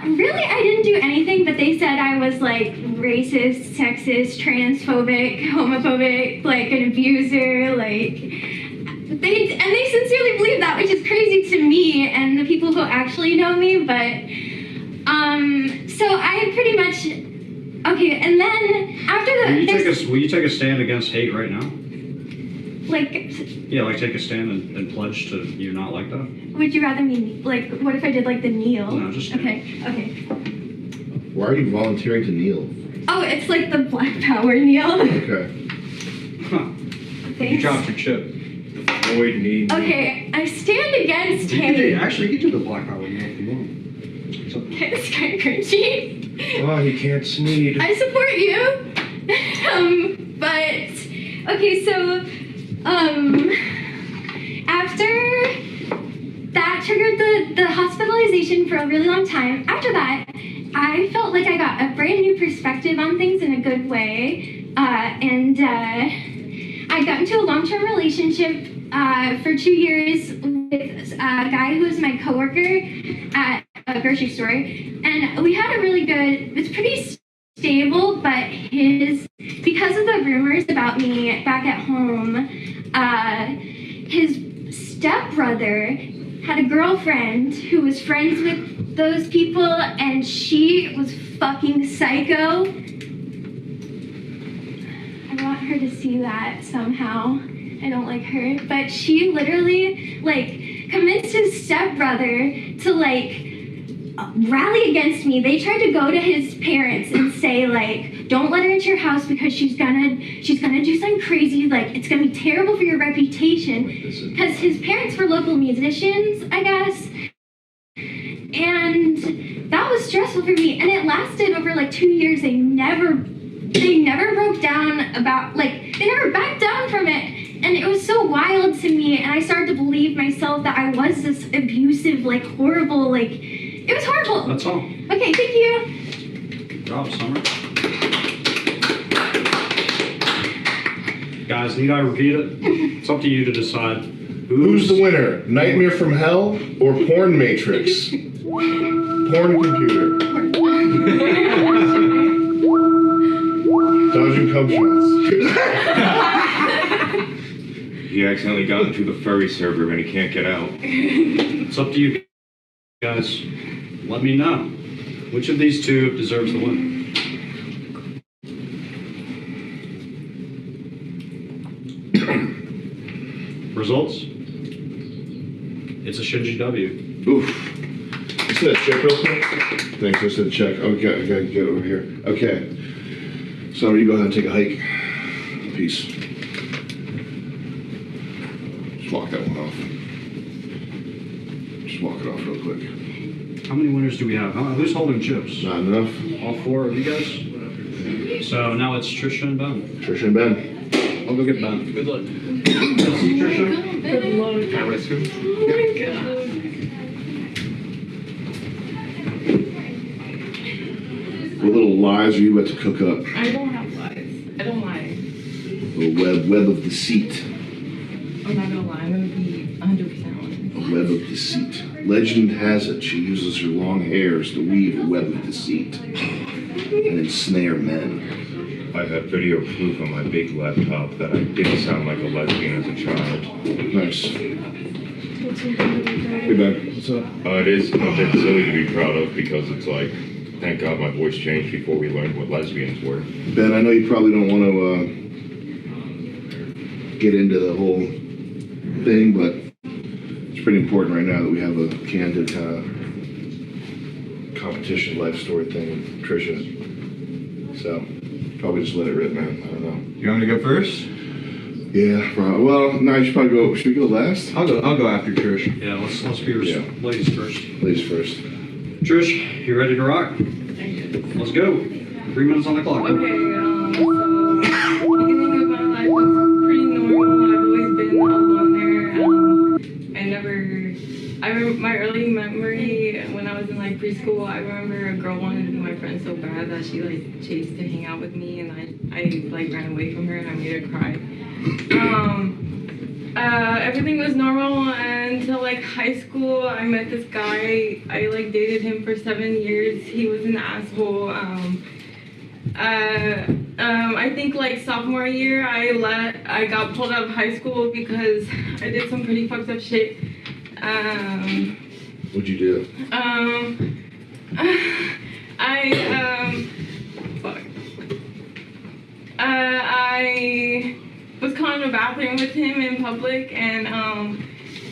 Speaker 10: Really, I didn't do anything, but they said I was like racist, sexist, transphobic, homophobic, like an abuser, like. They sincerely believe that, which is crazy to me and the people who actually know me, but so I pretty much okay, and then after the
Speaker 2: Will you take a stand against hate right now?
Speaker 10: like
Speaker 2: Yeah, like take a stand and pledge to you not like that?
Speaker 10: would you rather me like what if I did like the kneel?
Speaker 2: No, just
Speaker 10: okay.
Speaker 1: Why are you volunteering to kneel?
Speaker 10: Oh, it's like the Black Power kneel.
Speaker 1: Okay.
Speaker 2: You
Speaker 10: Thanks.
Speaker 2: dropped your chip.
Speaker 4: Avoid need.
Speaker 10: Okay, I stand against hate.
Speaker 2: Actually, you can do the black power kneel if you want.
Speaker 10: It's kind of cringy.
Speaker 4: Oh, he can't sneeze.
Speaker 10: I support you. But okay, so after that triggered the hospitalization for a really long time. After that, I felt like I got a brand new perspective on things in a good way, and I got into a long-term relationship for 2 years with a guy who was my coworker at a grocery store, and we had a really good. It was pretty stable, but because of the rumors about me back at home, his stepbrother had a girlfriend who was friends with those people, and she was fucking psycho. I want her to see that somehow. I don't like her, but she literally like convinced his stepbrother to like rally against me. They tried to go to his parents and say like, don't let her into your house because she's gonna do something crazy, like it's gonna be terrible for your reputation. Because his parents were local musicians, I guess. And that was stressful for me, and it lasted over like 2 years. They never broke down about like they never backed down from it. And it was so wild to me, and I started to believe myself that I was this abusive, like horrible, like it was horrible.
Speaker 2: That's all.
Speaker 10: Okay, thank you.
Speaker 2: Good job, Summer. Guys, need I repeat it? It's up to you to decide.
Speaker 1: Who's the winner? Nightmare from Hell or Porn Matrix? Porn computer. Dodging cum shots.
Speaker 4: He accidentally got into the furry server and he can't get out.
Speaker 2: It's up to you guys. Let me know. Which of these two deserves the win? Results? It's a Shinji W.
Speaker 1: Oof. Just that check real quick. Thanks, I said check. Okay, I gotta get over here. Okay. So you go ahead and take a hike. Peace. Just walk that one off. Just walk it off real quick.
Speaker 2: How many winners do we have? Who's holding chips?
Speaker 1: Not enough.
Speaker 2: All four of you guys? So now it's Trisha and Ben.
Speaker 1: Trisha and Ben.
Speaker 2: I'll go get Ben. Good luck. See Trisha?
Speaker 12: Good luck.
Speaker 2: Can I rescue?
Speaker 12: Oh my god.
Speaker 1: What little lies are you about to cook up?
Speaker 12: I don't have lies. I don't lie.
Speaker 1: A web of deceit.
Speaker 12: I'm not gonna lie. I'm gonna be 100% honest.
Speaker 1: A web of deceit. Legend has it she uses her long hairs to weave a web of deceit and ensnare men.
Speaker 4: I have video proof on my big laptop that I did sound like a lesbian as a child.
Speaker 1: Nice. Hey Ben, what's up?
Speaker 4: It is a bit silly to be proud of because it's like, thank God my voice changed before we learned what lesbians were.
Speaker 1: Ben, I know you probably don't want to get into the whole thing, but it's pretty important right now that we have a candid competition life story thing with Trisha. So probably just let it rip, man. I don't know.
Speaker 14: You want me to go first?
Speaker 1: Yeah, probably. Well, no, you should probably go. Should we go last?
Speaker 14: I'll go after Trish.
Speaker 2: Yeah, let's be ladies first.
Speaker 1: Ladies first.
Speaker 2: Trish, you ready to rock? Let's go. 3 minutes on the clock.
Speaker 15: Okay, so beginning of my life was pretty normal. I've always been a loner. My early memory when I was in like preschool, I remember a girl wanted to be my friend so bad that she like chased to hang out with me, and I like ran away from her and I made her cry. Everything was normal until like high school. I met this guy. I like dated him for 7 years. He was an asshole. I think like sophomore year, I got pulled out of high school because I did some pretty fucked up shit.
Speaker 1: What'd you do?
Speaker 15: I was caught in a bathroom with him in public, and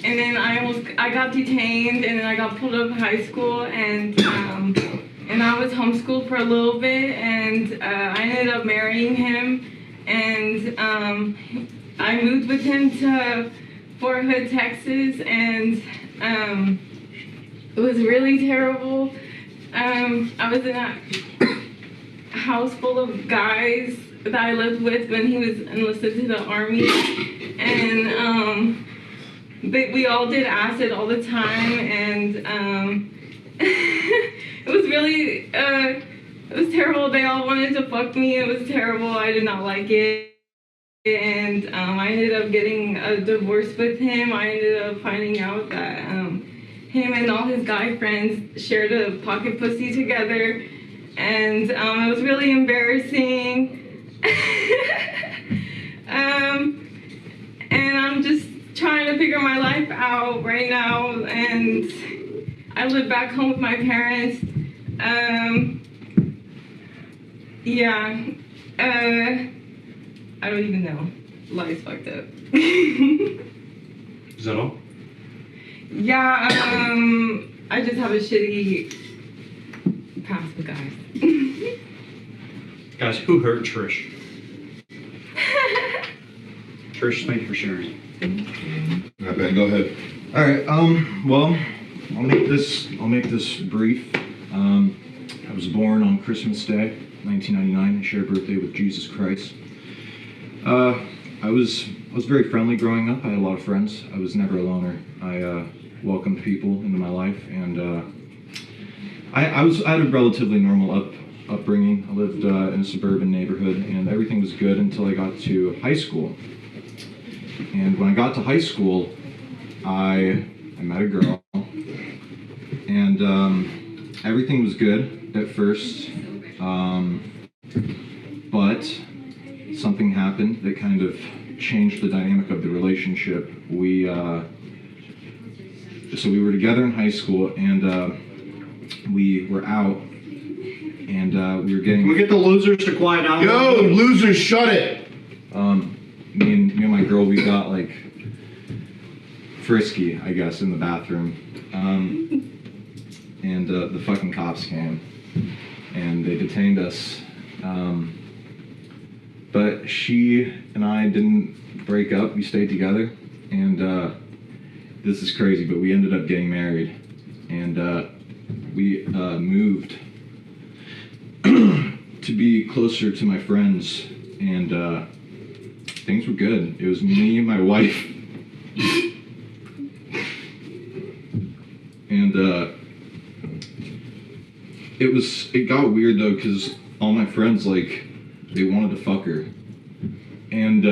Speaker 15: then I got detained, and then I got pulled up in high school, and I was homeschooled for a little bit, and I ended up marrying him, and I moved with him to Fort Hood, Texas, and it was really terrible. I was in a house full of guys that I lived with when he was enlisted to the Army, and we all did acid all the time, and it was really, it was terrible. They all wanted to fuck me. It was terrible. I did not like it. And I ended up getting a divorce with him. I ended up finding out that him and all his guy friends shared a pocket pussy together. And it was really embarrassing. And I'm just trying to figure my life out right now. And I live back home with my parents. I don't even know. Life's fucked up.
Speaker 2: Is that all?
Speaker 15: Yeah, I just have a shitty past with guys.
Speaker 2: Guys, who hurt Trish? Trish, thank you for sharing.
Speaker 1: All right, Ben, go ahead.
Speaker 14: All right. Well, I'll make this brief. I was born on Christmas Day, 1999. I share a birthday with Jesus Christ. I was very friendly growing up. I had a lot of friends. I was never a loner. I welcomed people into my life, and I had a relatively normal upbringing. I lived in a suburban neighborhood, and everything was good until I got to high school. And when I got to high school, I met a girl, and everything was good at first, but something happened that kind of changed the dynamic of the relationship. So we were together in high school, and we were out, and we were getting.
Speaker 2: Can we get the losers to quiet down?
Speaker 1: Yo, losers, shut it!
Speaker 14: Me and my girl, we got like frisky, I guess, in the bathroom, and the fucking cops came, and they detained us. But she and I didn't break up. We stayed together, and this is crazy, but we ended up getting married, and we moved to be closer to my friends, and things were good. It was me and my wife, and it got weird though, because all my friends, like, they wanted to fuck her, and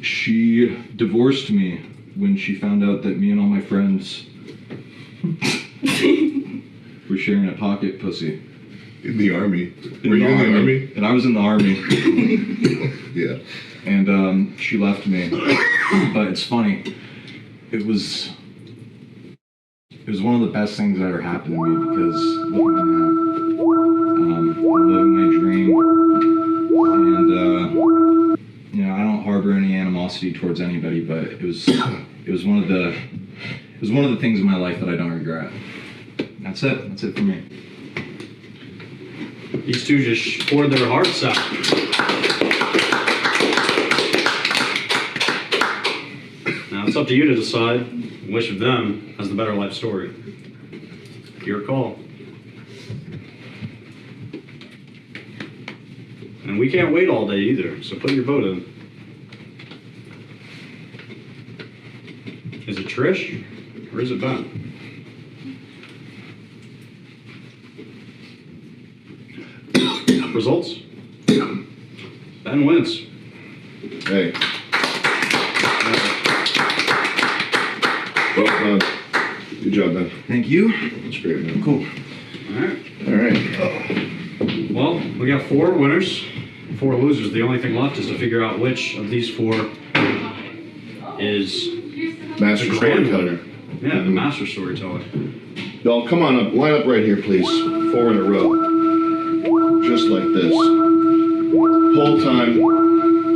Speaker 14: she divorced me when she found out that me and all my friends were sharing a pocket pussy.
Speaker 1: In the Army. Were you in the Army?
Speaker 14: And I was in the Army.
Speaker 1: Yeah.
Speaker 14: And she left me. But it's funny. It was one of the best things that ever happened to me, because look at me now. I'm living my dream, and I don't harbor any animosity towards anybody, but it was one of the things in my life that I don't regret. That's it. That's it for me.
Speaker 2: These two just poured their hearts out. Now it's up to you to decide which of them has the better life story. Your call. And we can't wait all day either, so put your vote in. Is it Trish or is it Ben? Results? Ben wins.
Speaker 1: Hey. Well done. Good job, Ben.
Speaker 14: Thank you.
Speaker 1: That's great, man.
Speaker 14: Cool.
Speaker 1: All right.
Speaker 2: Well, we got 4 winners, 4 losers. The only thing left is to figure out which of these 4 is
Speaker 1: Master
Speaker 2: the grand
Speaker 1: storyteller.
Speaker 2: winner. Yeah, the master storyteller.
Speaker 1: Y'all, come on up. Line up right here, please. 4 in a row. Just like this. Whole time,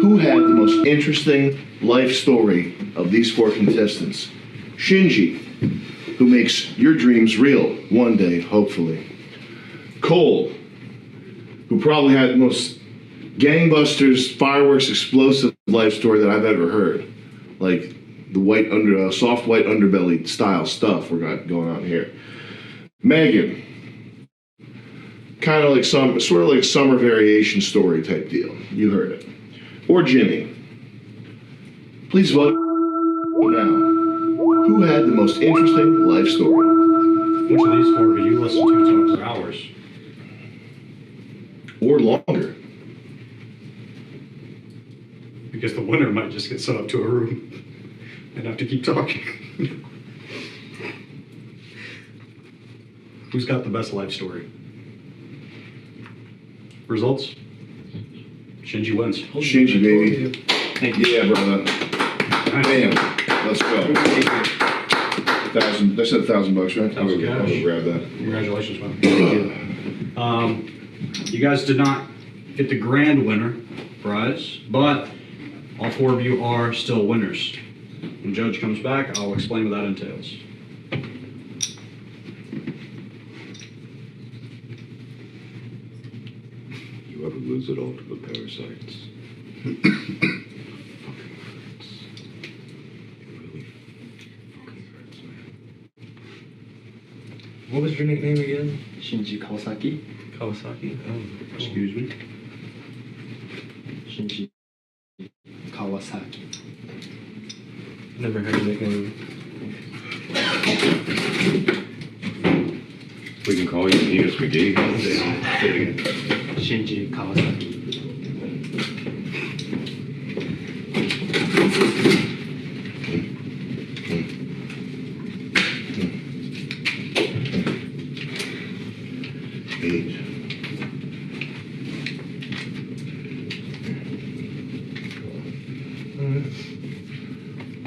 Speaker 1: who had the most interesting life story of these 4 contestants? Shinji, who makes your dreams real one day, hopefully. Cole, who probably had the most gangbusters, fireworks, explosive life story that I've ever heard. Like the soft white underbelly style stuff we got going on here. Megan, kind of like sort of like a summer variation story type deal. You heard it. Or Jimmy. Please vote now. Who had the most interesting life story?
Speaker 2: Which of these 4 could you listen to for hours?
Speaker 1: Or longer.
Speaker 2: Because the winner might just get sent up to a room and have to keep talking. Who's got the best life story? Results? Shinji wins.
Speaker 1: Shinji, baby.
Speaker 2: Thank you.
Speaker 1: Yeah, brother. Bam. Let's go. $1,000. That's $1,000, right? I'm gonna grab that.
Speaker 2: Congratulations, man. Thank you. You guys did not get the grand winner prize, but all 4 of you are still winners. When Judge comes back, I'll explain what that entails.
Speaker 4: You ever lose it all to the parasites?
Speaker 7: What was your nickname again?
Speaker 16: Shinji Kawasaki.
Speaker 7: Kawasaki? Oh,
Speaker 2: excuse me.
Speaker 16: Shinji Kawasaki.
Speaker 7: Never heard a nickname.
Speaker 4: We can call you Penis McGee.
Speaker 16: Shinji Kawasaki.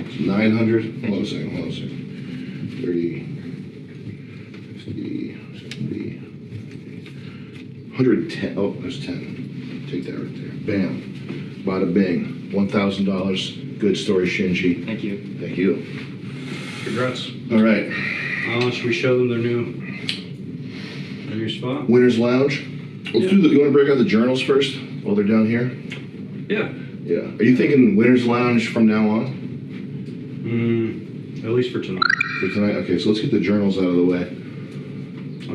Speaker 1: It's 900. Hold on a second. 30, 50, 70, 110. Oh, there's 10. Take that right there. Bam. Bada bing. $1,000. Good story, Shinji.
Speaker 16: Thank you.
Speaker 1: Thank you.
Speaker 2: Congrats.
Speaker 1: All right.
Speaker 2: Should we show them their new spot?
Speaker 1: Winner's Lounge. Let's do you want to break out the journals first while they're down here?
Speaker 2: Yeah.
Speaker 1: Yeah. Are you thinking Winner's Lounge from now on?
Speaker 2: At least for tonight.
Speaker 1: For tonight? Okay, so let's get the journals out of the way.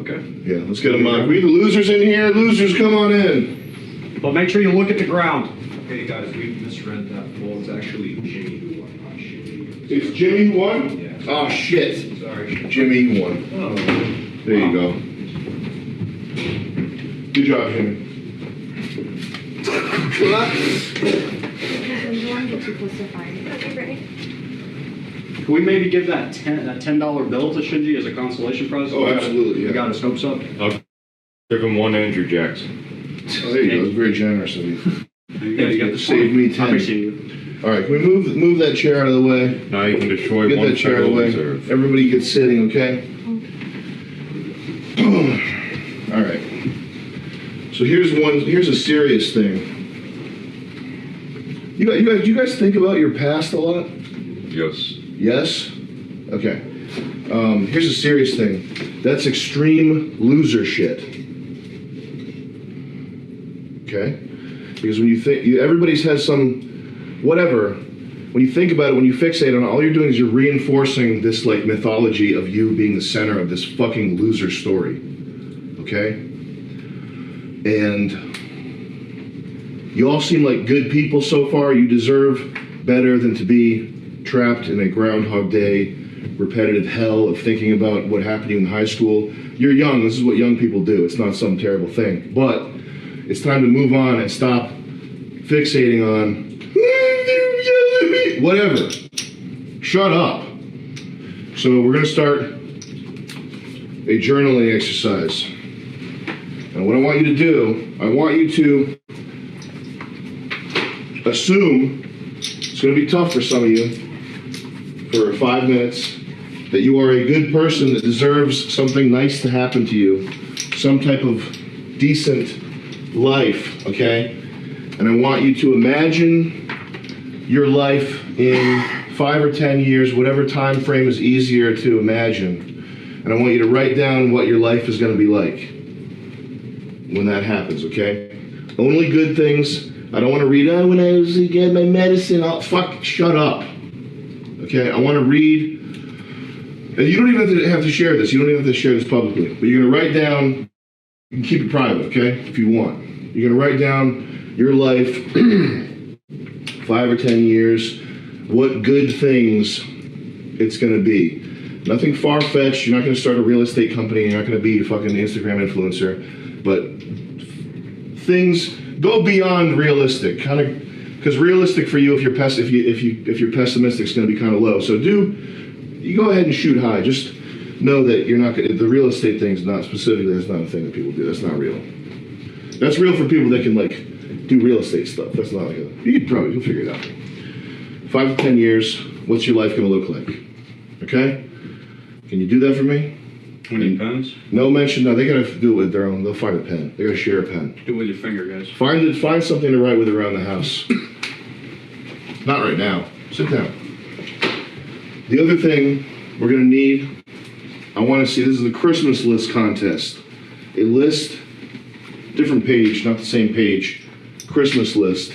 Speaker 2: Okay.
Speaker 1: Yeah, let's get them on. We the losers in here. Losers, come on in.
Speaker 2: But make sure you look at the ground.
Speaker 17: Okay, guys, we misread that poll. It's actually Jimmy who won, not Shinji.
Speaker 1: It's Jimmy who won?
Speaker 17: Yeah.
Speaker 1: Oh, shit.
Speaker 17: Sorry.
Speaker 1: Jimmy, you won.
Speaker 2: Oh.
Speaker 1: There you go. Good job, Jimmy.
Speaker 2: Can we maybe give that $10 bill to Shinji as a consolation prize?
Speaker 1: Oh, absolutely, yeah.
Speaker 2: We got his hopes up.
Speaker 4: I'll give him 1 Andrew Jackson.
Speaker 1: Oh, there you go. That's very generous of you.
Speaker 2: Yeah, you got the
Speaker 1: Saved me 10. All right, can we move that chair out of the way?
Speaker 4: Now you can destroy
Speaker 1: Get
Speaker 4: one
Speaker 1: that chair out of the
Speaker 4: Federal
Speaker 1: way.
Speaker 4: Reserve.
Speaker 1: Everybody gets sitting, okay? All right. So here's a serious thing. You guys think about your past a lot?
Speaker 4: Yes.
Speaker 1: Yes? Okay. Here's a serious thing. That's extreme loser shit. Okay? Because when you think, everybody's has some, whatever. When you think about it, when you fixate on it, all you're doing is you're reinforcing this like mythology of you being the center of this fucking loser story. Okay? And you all seem like good people so far. You deserve better than to be trapped in a Groundhog Day repetitive hell of thinking about what happened to you in high school. You're young. This is what young people do. It's not some terrible thing. But it's time to move on and stop fixating on whatever. Shut up. So we're going to start a journaling exercise. And what I want you to do, I want you to assume, it's going to be tough for some of you, for 5 minutes, that you are a good person that deserves something nice to happen to you, some type of decent life, okay? And I want you to imagine your life in 5 or 10 years, whatever time frame is easier to imagine. And I want you to write down what your life is going to be like when that happens, okay? Only good things. I don't want to read, when I was get my medicine, shut up. Okay, I want to read, and you don't even have to share this. You don't even have to share this publicly. But you're going to write down, you can keep it private, okay, if you want. You're going to write down your life, 5 or 10 years, what good things it's going to be. Nothing far-fetched. You're not going to start a real estate company. You're not going to be a fucking Instagram influencer. But things go beyond realistic, kind of, because realistic for you, if you're pessimistic, is going to be kind of low. So you go ahead and shoot high. Just know that you're not the real estate thing is not specifically. That's not a thing that people do. That's not real. That's real for people that can like do real estate stuff. That's not like you'll figure it out. 5 to 10 years, what's your life going to look like? Okay? Can you do that for me?
Speaker 2: We need pens?
Speaker 1: No mention. No, they gotta do it with their own. They'll find a pen. They gotta share a pen.
Speaker 2: Do it with your finger, guys.
Speaker 1: Find something to write with around the house. Not right now. Sit down. The other thing we're gonna need, I want to see, this is the Christmas list contest. A list, different page, not the same page. Christmas list.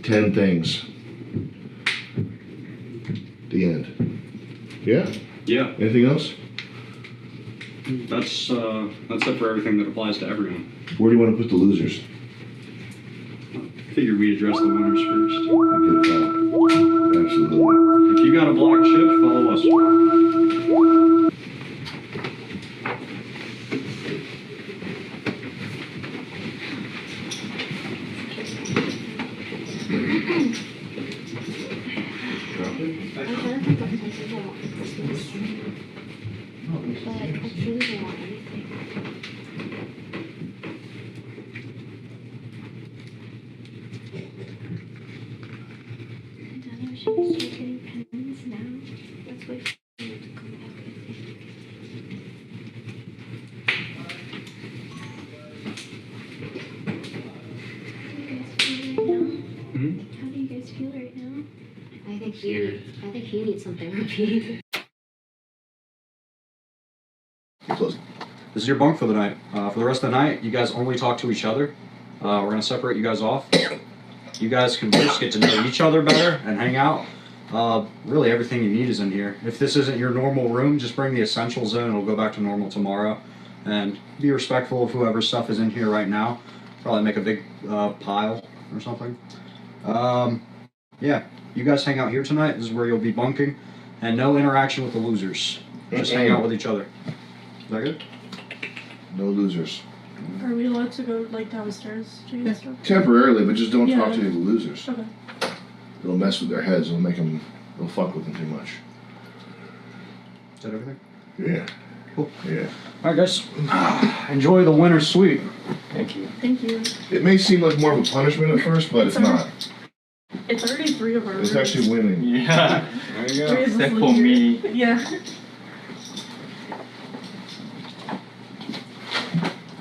Speaker 1: 10 things. The end. Yeah?
Speaker 2: Yeah.
Speaker 1: Anything else?
Speaker 2: That's it for everything that applies to everyone.
Speaker 1: Where do you want to put the losers?
Speaker 2: I figured we address the winners first.
Speaker 1: Good call. Absolutely.
Speaker 2: If you got a black chip, follow us.
Speaker 10: How do you guys feel right now?
Speaker 8: I think he needs something repeat.
Speaker 18: This is your bunk for the night. For the rest of the night, you guys only talk to each other. We're going to separate you guys off. You guys can just get to know each other better and hang out. Really, everything you need is in here. If this isn't your normal room, just bring the essentials in. It'll go back to normal tomorrow. And be respectful of whoever's stuff is in here right now. Probably make a big pile or something. Yeah, you guys hang out here tonight. This is where you'll be bunking. And no interaction with the losers. Just hang out with each other. Is that good?
Speaker 1: No losers.
Speaker 12: Are we allowed to go like downstairs to get stuff?
Speaker 1: Temporarily, but just don't
Speaker 12: Yeah.
Speaker 1: talk to any of the losers.
Speaker 12: Okay.
Speaker 1: It'll mess with their heads. It'll fuck with them too much.
Speaker 18: Is that everything?
Speaker 1: Yeah.
Speaker 18: Cool.
Speaker 1: Yeah.
Speaker 18: Alright guys, enjoy the winter's sweep.
Speaker 12: Thank you. Thank you.
Speaker 1: It may seem like more of a punishment at first, but it's not.
Speaker 12: It's already 3 of our
Speaker 1: It's
Speaker 12: rooms.
Speaker 1: actually winning.
Speaker 13: Yeah. There you go.
Speaker 12: 3 of us
Speaker 13: Except
Speaker 12: live
Speaker 13: for
Speaker 12: here.
Speaker 13: me.
Speaker 12: Yeah.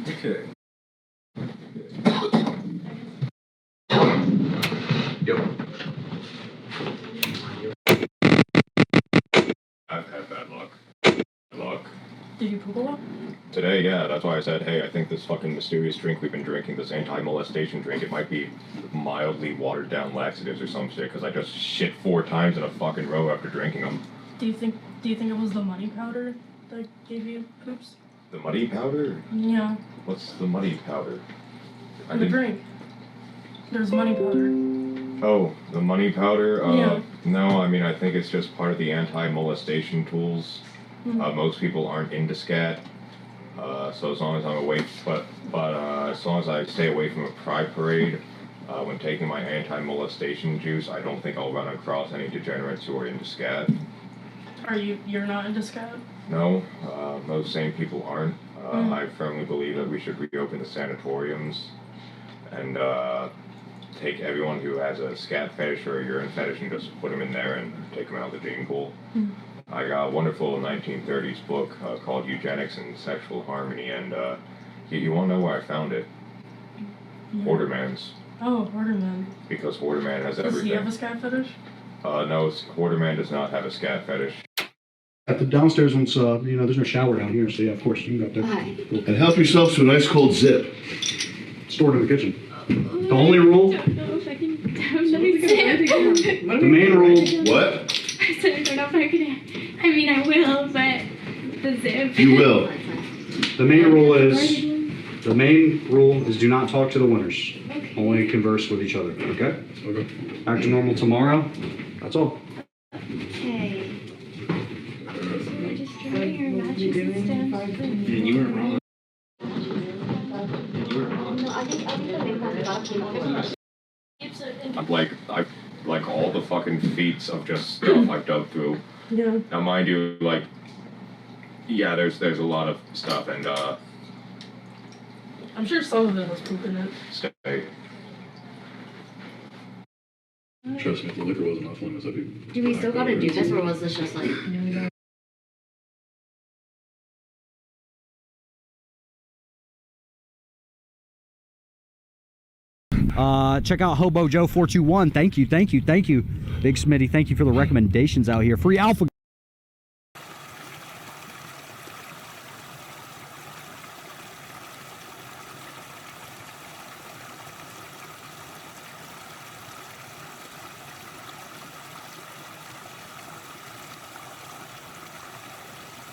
Speaker 1: Okay.
Speaker 4: I've had bad luck.
Speaker 12: Did you poop a lot?
Speaker 19: Today, yeah, that's why I said, hey, I think this fucking mysterious drink we've been drinking, this anti-molestation drink, it might be mildly watered down laxatives or some shit, because I just shit 4 times in a fucking row after drinking them.
Speaker 12: Do you think it was the muddy powder that gave you poops?
Speaker 19: The muddy powder?
Speaker 12: Yeah.
Speaker 19: What's the muddy powder?
Speaker 12: In the drink. There's muddy powder.
Speaker 19: Oh, the money powder?
Speaker 12: Yeah.
Speaker 19: No, I mean, I think it's just part of the anti-molestation tools. Most people aren't into scat. So as long as I'm away, but as long as I stay away from a pride parade, when taking my anti-molestation juice, I don't think I'll run across any degenerates who are into scat.
Speaker 12: You're not into scat?
Speaker 19: No, most sane people aren't. I firmly believe that we should reopen the sanatoriums and take everyone who has a scat fetish or a urine fetish and just put them in there and take them out of the gene pool. I got a wonderful 1930s book called Eugenics and Sexual Harmony, and you want to know where I found it?
Speaker 12: Yeah.
Speaker 19: Hoarderman's.
Speaker 12: Oh, Hoarderman.
Speaker 19: Because Hoarderman has
Speaker 12: Does
Speaker 19: everything.
Speaker 12: he have a scat fetish?
Speaker 19: No, Hoarderman does not have a scat fetish.
Speaker 20: At the downstairs one's, there's no shower down here, so yeah, of course, you can go up there.
Speaker 1: And help yourself to a nice cold zip.
Speaker 20: Stored in the kitchen. The only rule,
Speaker 10: I don't know if I can have another sip.
Speaker 20: the main rule.
Speaker 1: What?
Speaker 10: I said I don't know if I could. I mean, I will, but the zip.
Speaker 1: You will.
Speaker 20: The main rule is do not talk to the winners. Only converse with each other, okay? Okay. Back to normal tomorrow. That's all.
Speaker 10: Okay. So we're just drying our mattress and stuff.
Speaker 16: You weren't wrong.
Speaker 19: I've like all the fucking feats of just stuff I've dug through.
Speaker 12: Yeah.
Speaker 19: Now, mind you, like, yeah, there's a lot of stuff, and
Speaker 12: I'm sure some of it has poop in it.
Speaker 19: stay.
Speaker 3: Trust me, if the liquor wasn't off limits, I'd be.
Speaker 8: Do we still gotta do this, or was this just like?
Speaker 21: Check out Hobo Joe 421. Thank you. Big Smitty, thank you for the recommendations out here. Free Alpha.